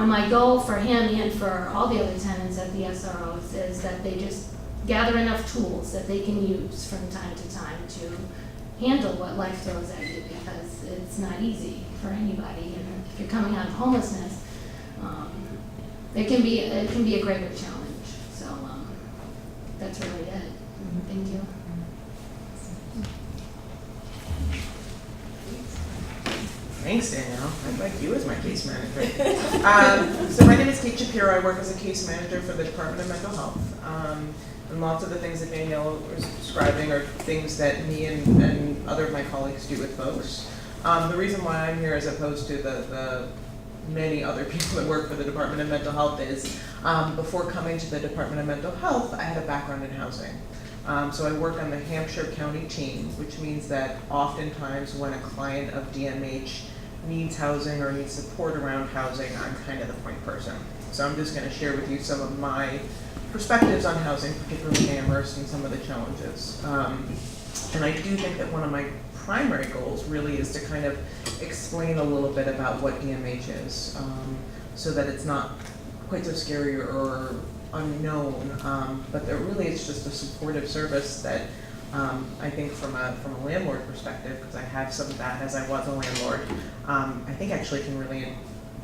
my goal for him and for all the other tenants at the SROs is that they just gather enough tools that they can use from time to time to handle what life throws at you, because it's not easy for anybody. And if you're coming out of homelessness, it can be a greater challenge. So that's really it. Thank you. Thanks, Danielle. I'd like you as my case manager. So my name is Kate Shapiro. I work as a case manager for the Department of Mental Health. And lots of the things that Danielle was describing are things that me and other of my colleagues do with folks. The reason why I'm here as opposed to the many other people that work for the Department of Mental Health is before coming to the Department of Mental Health, I had a background in housing. So I work on the Hampshire County team, which means that oftentimes when a client of DMH needs housing or needs support around housing, I'm kind of the point person. So I'm just going to share with you some of my perspectives on housing, particularly in Amherst, and some of the challenges. And I do think that one of my primary goals really is to kind of explain a little bit about what DMH is, so that it's not quite so scary or unknown, but that really it's just a supportive service that I think from a landlord perspective, because I have some of that as I was a landlord, I think actually can really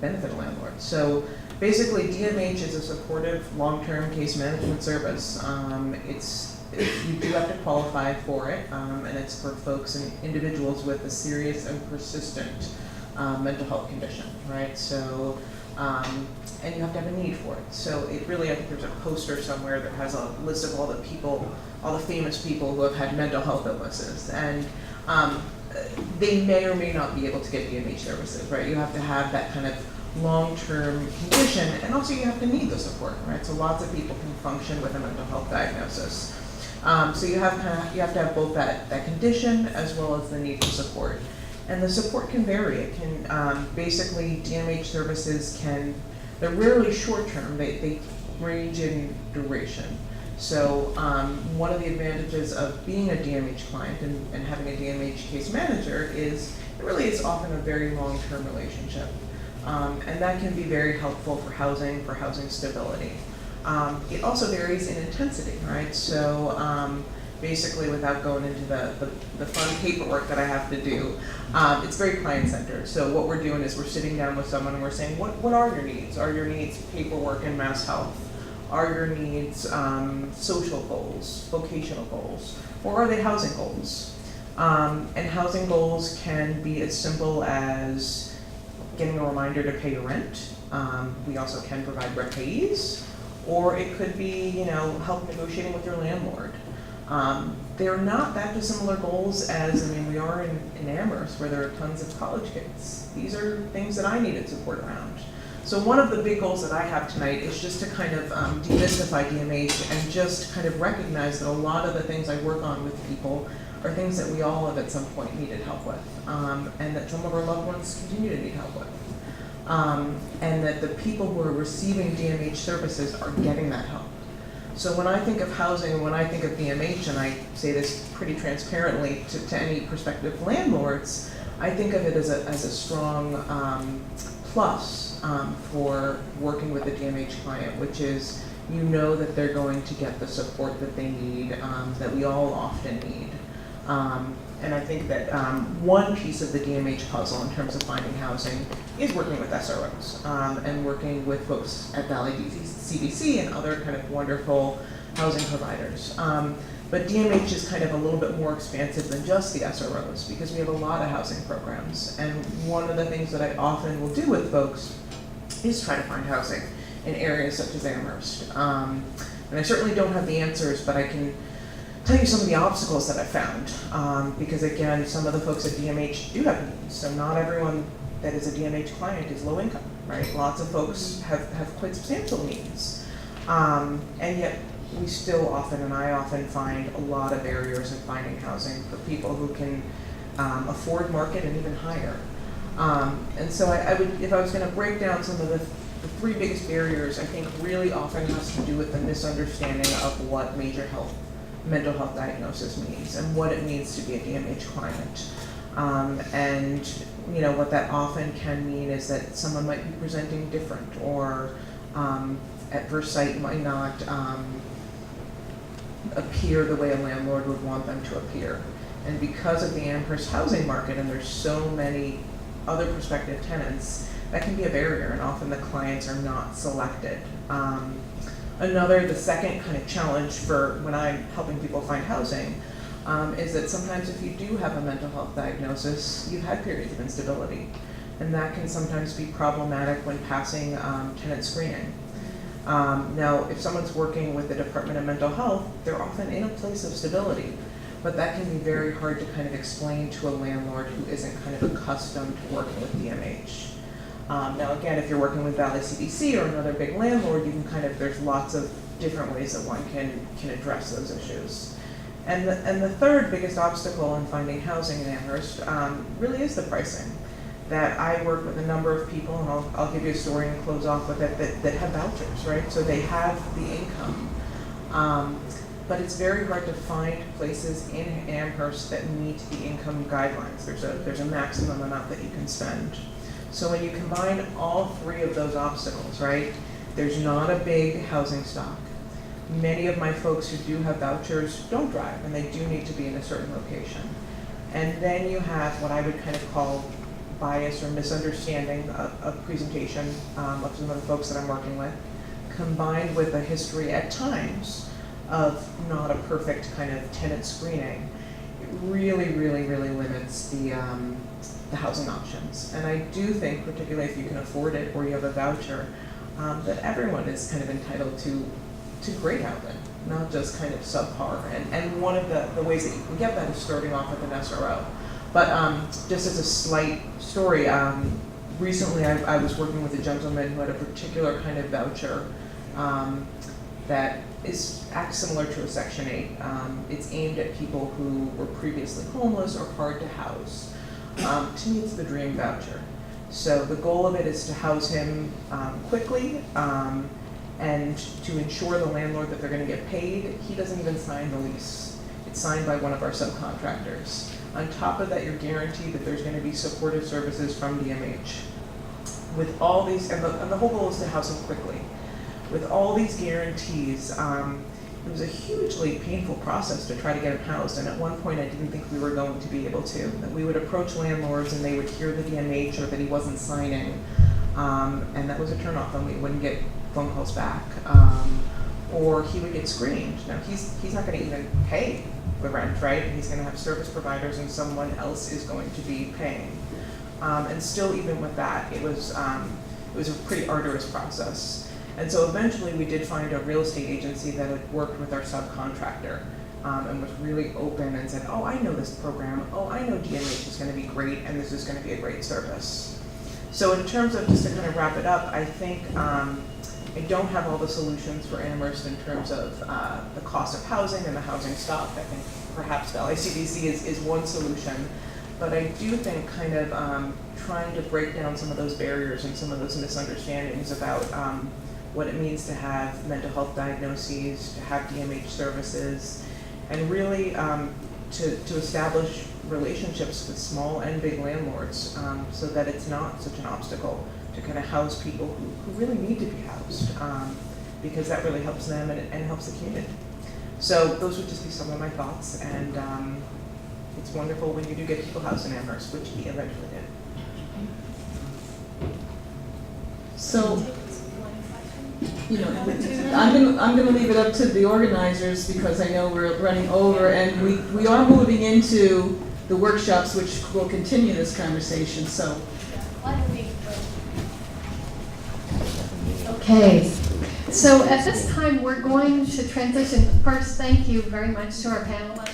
benefit a landlord. So basically, DMH is a supportive long-term case management service. You do have to qualify for it, and it's for folks and individuals with a serious and persistent mental health condition, right? So, and you have to have a need for it. So it really, I think there's a poster somewhere that has a list of all the people, all the famous people who have had mental health illnesses, and they may or may not be able to get DMH services, right? You have to have that kind of long-term condition, and also you have to need the support, right? So lots of people can function with a mental health diagnosis. So you have to have both that condition as well as the need for support. And the support can vary. It can, basically, DMH services they're rarely short-term, they range in duration. So one of the advantages of being a DMH client and having a DMH case manager is it really is often a very long-term relationship. And that can be very helpful for housing stability. It also varies in intensity, right? So basically, without going into the fun paperwork that I have to do, it's very client-centered. So what we're doing is we're sitting down with someone and we're saying, what are your needs? Are your needs paperwork and mass health? Are your needs social goals, vocational goals, or are they housing goals? And housing goals can be as simple as getting a reminder to pay your rent. We also can provide repays, or it could be, help negotiating with your landlord. They're not that dissimilar goals as, we are in Amherst where there are tons of college kids. These are things that I needed support around. So one of the big goals that I have tonight is just to kind of demystify DMH and just kind of recognize that a lot of the things I work on with people are things that we all have at some point needed help with, and that some of our loved ones continue to need help with. And that the people who are receiving DMH services are getting that help. So when I think of housing, when I think of DMH, and I say this pretty transparently to any prospective landlords, I think of it as a strong plus for working with a DMH client, which is that they're going to get the support that they need, that we all often need. And I think that one piece of the DMH puzzle in terms of finding housing is working with SROs and working with folks at Valley CDC and other kind of wonderful housing providers. But DMH is kind of a little bit more expansive than just the SROs because we have a lot of housing programs. And one of the things that I often will do with folks is try to find housing in areas such as Amherst. And I certainly don't have the answers, but I can tell you some of the obstacles that I found, because again, some of the folks at DMH do have needs. So not everyone that is a DMH client is low income, right? Lots of folks have quite substantial needs. And yet we still often, and I often find a lot of barriers in finding housing for people who can afford market and even higher. And so I would, if I was gonna break down some of the three biggest barriers, I think really often has to do with the misunderstanding of what mental health diagnosis means and what it means to be a DMH client. And what that often can mean is that someone might be presenting different, or at first sight might not appear the way a landlord would want them to appear. And because of the Amherst housing market, and there's so many other prospective tenants, that can be a barrier, and often the clients are not selected. The second kind of challenge for when I'm helping people find housing is that sometimes if you do have a mental health diagnosis, you've had periods of instability. And that can sometimes be problematic when passing tenant screening. Now, if someone's working with the Department of Mental Health, they're often in a place of stability. But that can be very hard to kind of explain to a landlord who isn't kind of accustomed to working with DMH. Now again, if you're working with Valley CDC or another big landlord, you can there's lots of different ways that one can address those issues. And the third biggest obstacle in finding housing in Amherst really is the pricing. That I work with a number of people, and I'll give you a story and close off with it, that have vouchers, right? So they have the income. But it's very hard to find places in Amherst that meet the income guidelines. There's a maximum amount that you can spend. So when you combine all three of those obstacles, right, there's not a big housing stock. Many of my folks who do have vouchers don't drive, and they do need to be in a certain location. And then you have what I would kind of call bias or misunderstanding of presentation of some of the folks that I'm working with, combined with a history at times of not a perfect kind of tenant screening. It really, really, really limits the housing options. And I do think, particularly if you can afford it or you have a voucher, that everyone is kind of entitled to great housing, not just kind of subpar. And one of the ways that you can get that is starting off with an SRO. But just as a slight story, recently I was working with a gentleman who had a particular kind of voucher that acts similar to a Section 8. It's aimed at people who were previously homeless or hard to house. To me, it's the dream voucher. So the goal of it is to house him quickly, and to ensure the landlord that they're going to get paid. He doesn't even sign the lease. It's signed by one of our subcontractors. On top of that, you're guaranteed that there's going to be supportive services from DMH. With all these, and the whole goal is to house him quickly. With all these guarantees, it was a hugely painful process to try to get him housed, and at one point I didn't think we were going to be able to. That we would approach landlords and they would hear the DMH or that he wasn't signing, and that was a turnoff, and we wouldn't get phone calls back. Or he would get screened. Now he's not going to even pay the rent, right? He's going to have service providers and someone else is going to be paying. And still, even with that, it was a pretty arduous process. And so eventually we did find a real estate agency that had worked with our subcontractor and was really open and said, oh, I know this program. Oh, I know DMH is going to be great and this is going to be a great service. So in terms of, just to kind of wrap it up, I think I don't have all the solutions for Amherst in terms of the cost of housing and the housing stock. I think perhaps the LACDC is one solution. But I do think kind of trying to break down some of those barriers and some of those misunderstandings about what it means to have mental health diagnoses, to have DMH services, and really to establish relationships with small and big landlords so that it's not such an obstacle to kind of house people who really need to be housed, because that really helps them and helps the community. So those would just be some of my thoughts, and it's wonderful when you do get people housed in Amherst, which he eventually did. So, you know, I'm gonna leave it up to the organizers because I know we're running over, and we are moving into the workshops, which will continue this conversation. So. Okay, so at this time, we're going to transition. First, thank you very much to our panelists.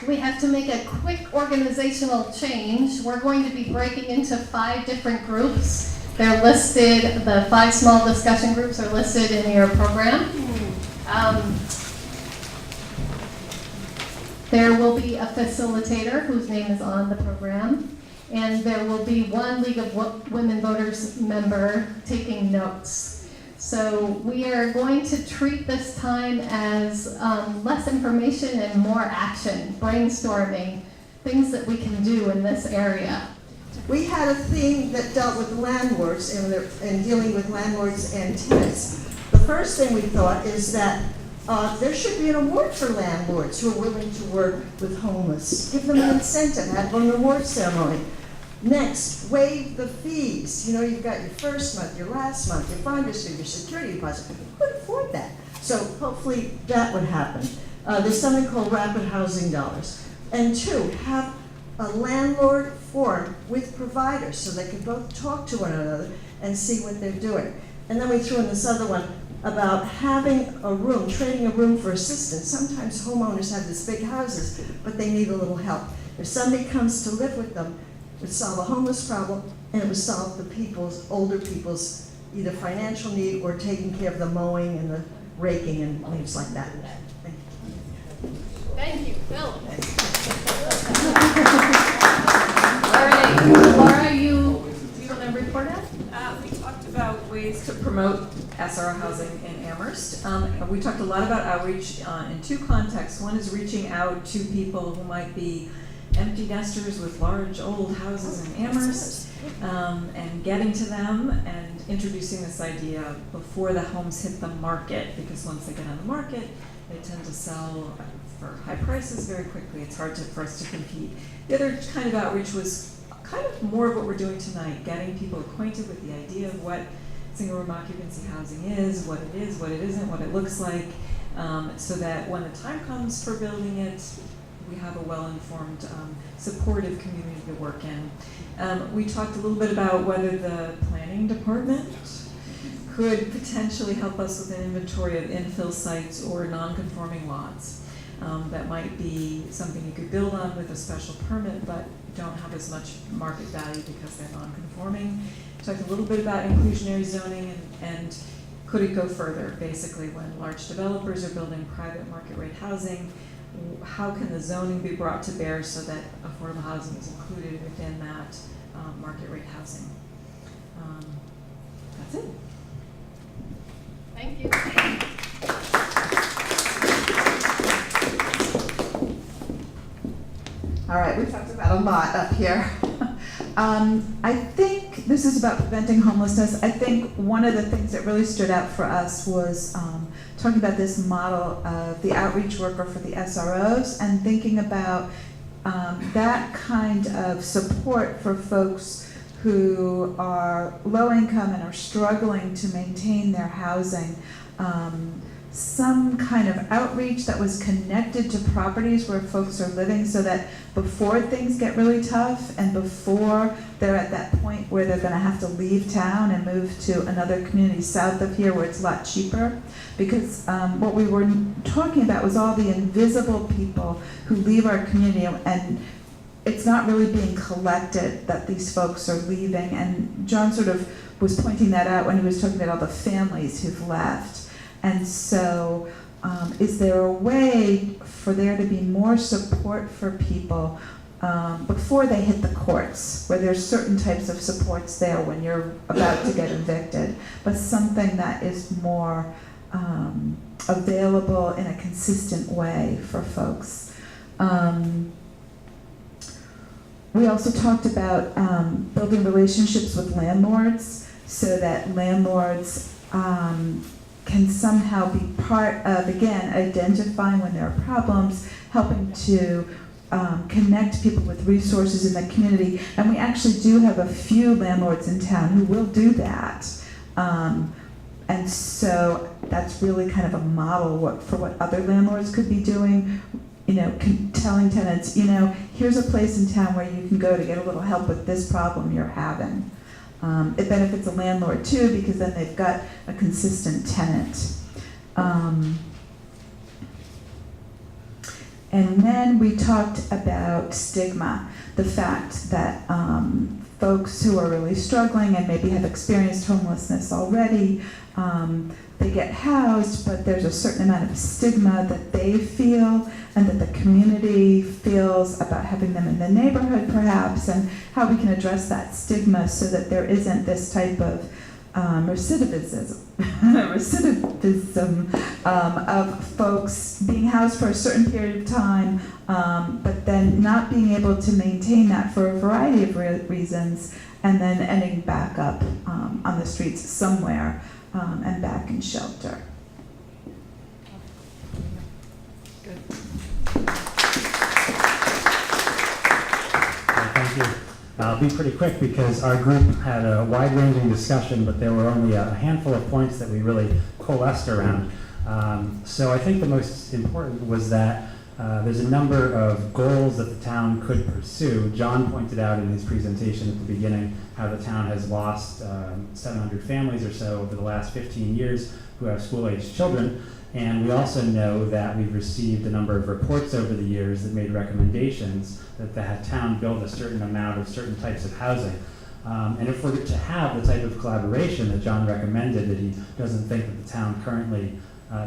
We have to make a quick organizational change. We're going to be breaking into 5 different groups. They're listed, the 5 small discussion groups are listed in your program. There will be a facilitator whose name is on the program, and there will be one League of Women Voters member taking notes. So we are going to treat this time as less information and more action, brainstorming, things that we can do in this area. We had a theme that dealt with landlords and dealing with landlords and tenants. The first thing we thought is that there should be an award for landlords who are willing to work with homeless. Give them an incentive, have an award ceremony. Next, waive the fees. You know, you've got your first month, your last month, your finder's fee, your security deposit. Who could afford that? So hopefully that would happen. There's something called rapid housing dollars. And 2, have a landlord forum with providers so they can both talk to one another and see what they're doing. And then we threw in this other one about having a room, trading a room for assistance. Sometimes homeowners have these big houses, but they need a little help. If somebody comes to live with them, it would solve a homeless problem, and it would solve the older people's either financial need or taking care of the mowing and the raking and things like that. Thank you, Phil. All right, Laura, do you want to report out? We talked about ways to promote SRO housing in Amherst. We talked a lot about outreach in 2 contexts. One is reaching out to people who might be empty nesters with large old houses in Amherst, and getting to them and introducing this idea before the homes hit the market, because once they get on the market, they tend to sell for high prices very quickly. It's hard for us to compete. The other kind of outreach was kind of more of what we're doing tonight, getting people acquainted with the idea of what single room occupancy housing is, what it isn't, what it looks like, so that when the time comes for building it, we have a well-informed, supportive community to work in. We talked a little bit about whether the planning department could potentially help us with an inventory of infill sites or non-conforming lots. That might be something you could build on with a special permit, but don't have as much market value because they're non-conforming. Talked a little bit about inclusionary zoning and could it go further? Basically, when large developers are building private market rate housing, how can the zoning be brought to bear so that affordable housing is included within that market rate housing? That's it. Thank you. All right, we talked about a lot up here. I think this is about preventing homelessness. I think one of the things that really stood out for us was talking about this model of the outreach worker for the SROs and thinking about that kind of support for folks who are low income and are struggling to maintain their housing. Some kind of outreach that was connected to properties where folks are living so that before things get really tough and before they're at that point where they're going to have to leave town and move to another community south of here where it's a lot cheaper. Because what we were talking about was all the invisible people who leave our community, and it's not really being collected that these folks are leaving. And John sort of was pointing that out when he was talking about all the families who've left. And so, is there a way for there to be more support for people before they hit the courts, where there's certain types of supports there when you're about to get evicted, but something that is more available in a consistent way for folks? We also talked about building relationships with landlords so that landlords can somehow be part of, again, identifying when there are problems, helping to connect people with resources in the community. And we actually do have a few landlords in town who will do that. And so that's really kind of a model for what other landlords could be doing. You know, telling tenants, you know, here's a place in town where you can go to get a little help with this problem you're having. It benefits a landlord too, because then they've got a consistent tenant. And then we talked about stigma, the fact that folks who are really struggling and maybe have experienced homelessness already, they get housed, but there's a certain amount of stigma that they feel and that the community feels about having them in the neighborhood perhaps, and how we can address that stigma so that there isn't this type of recidivism of folks being housed for a certain period of time, but then not being able to maintain that for a variety of reasons, and then ending back up on the streets somewhere and back in shelter. Thank you. I'll be pretty quick because our group had a wide-ranging discussion, but there were only a handful of points that we really coalesced around. So I think the most important was that there's a number of goals that the town could pursue. John pointed out in his presentation at the beginning how the town has lost 700 families or so over the last 15 years who have school-aged children. And we also know that we've received a number of reports over the years that made recommendations that the town build a certain amount of certain types of housing. And if we're to have the type of collaboration that John recommended that he doesn't think that the town currently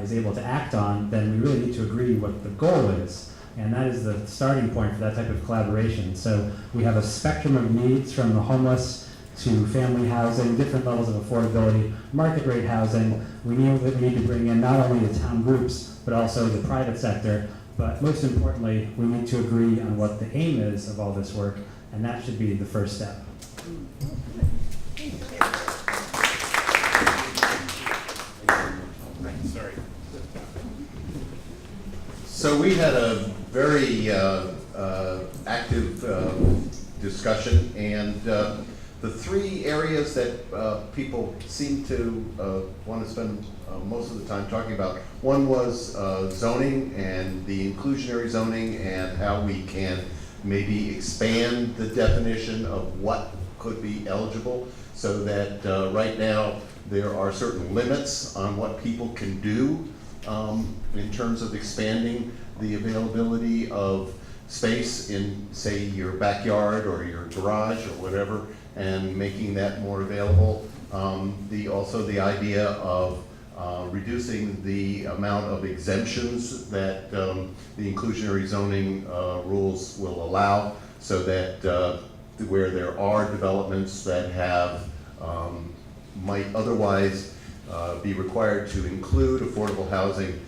is able to act on, then we really need to agree what the goal is. And that is the starting point for that type of collaboration. So we have a spectrum of needs from the homeless to family housing, different levels of affordability, market rate housing. We need to bring in not only the town groups, but also the private sector But most importantly, we need to agree on what the aim is of all this work, and that should be the first step. Sorry. So we had a very active discussion, and the three areas that people seem to want to spend most of the time talking about, one was zoning and the inclusionary zoning and how we can maybe expand the definition of what could be eligible, so that right now there are certain limits on what people can do in terms of expanding the availability of space in, say, your backyard or your garage or whatever, and making that more available. Also the idea of reducing the amount of exemptions that the inclusionary zoning rules will allow, so that where there are developments that have might otherwise be required to include affordable housing,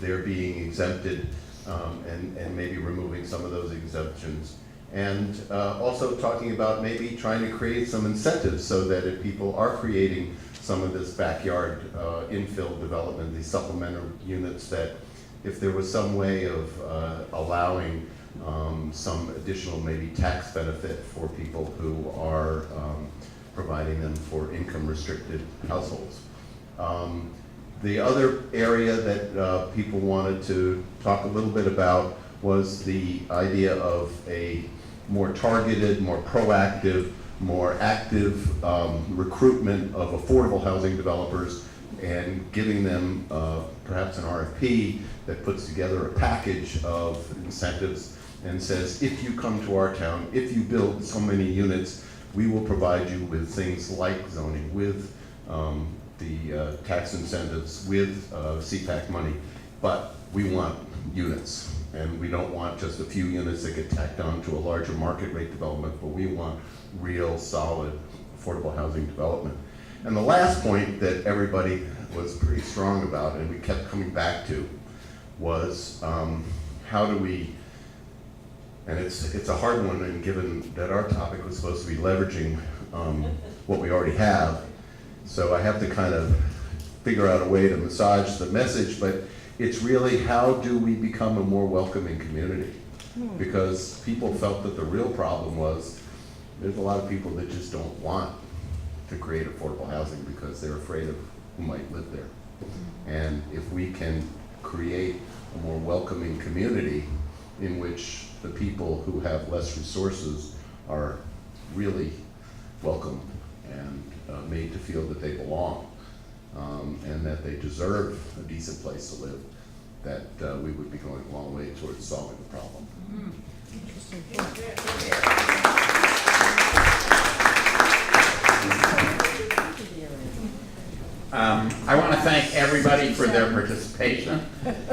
they're being exempted, and maybe removing some of those exemptions. And also talking about maybe trying to create some incentives so that if people are creating some of this backyard infill development, these supplemental units, that if there was some way of allowing some additional maybe tax benefit for people who are providing them for income restricted households. The other area that people wanted to talk a little bit about was the idea of a more targeted, more proactive, more active recruitment of affordable housing developers, and giving them perhaps an RFP that puts together a package of incentives and says, if you come to our town, if you build so many units, we will provide you with things like zoning, with the tax incentives, with CPAC money, but we want units. And we don't want just a few units that get tacked on to a larger market rate development, but we want real solid affordable housing development. And the last point that everybody was pretty strong about, and we kept coming back to, was how do we, and it's a hard one, and given that our topic was supposed to be leveraging what we already have, so I have to kind of figure out a way to massage the message, but it's really how do we become a more welcoming community? Because people felt that the real problem was there's a lot of people that just don't want to create affordable housing because they're afraid of who might live there. And if we can create a more welcoming community in which the people who have less resources are really welcomed and made to feel that they belong, and that they deserve a decent place to live, that we would be going a long way towards solving the problem. I want to thank everybody for their participation.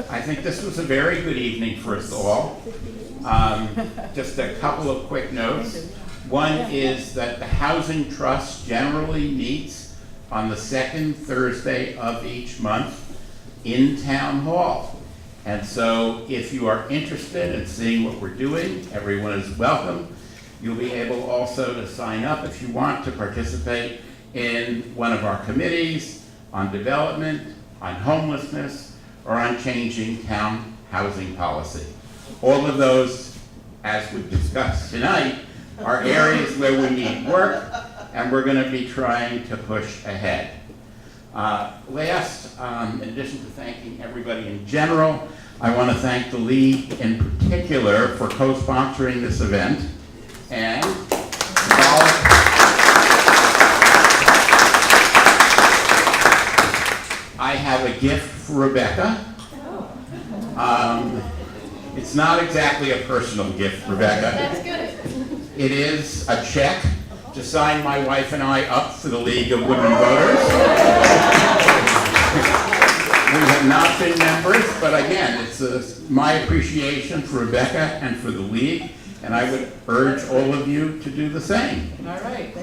I think this was a very good evening for us all. Just a couple of quick notes. One is that the Housing Trust generally meets on the second Thursday of each month in Town Hall. And so if you are interested in seeing what we're doing, everyone is welcome. You'll be able also to sign up if you want to participate in one of our committees on development, on homelessness, or on changing town housing policy. All of those, as we discussed tonight, are areas where we need work, and we're going to be trying to push ahead. Last, in addition to thanking everybody in general, I want to thank the League in particular for co-sponsoring this event. And I have a gift for Rebecca. It's not exactly a personal gift, Rebecca. That's good. It is a check to sign my wife and I up for the League of Women Voters. We have not been members, but again, it's my appreciation for Rebecca and for the League, and I would urge all of you to do the same. All right.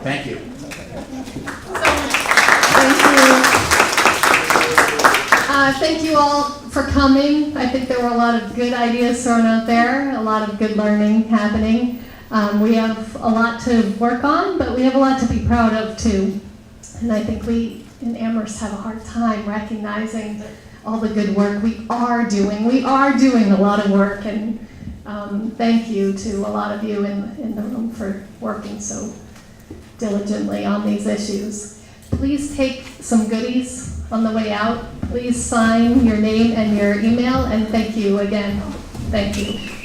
Thank you. Thank you all for coming. I think there were a lot of good ideas thrown out there, a lot of good learning happening. We have a lot to work on, but we have a lot to be proud of too. And I think we in Amherst have a hard time recognizing all the good work we are doing. We are doing a lot of work, and thank you to a lot of you in the room for working so diligently on these issues. Please take some goodies on the way out. Please sign your name and your email, and thank you again. Thank you.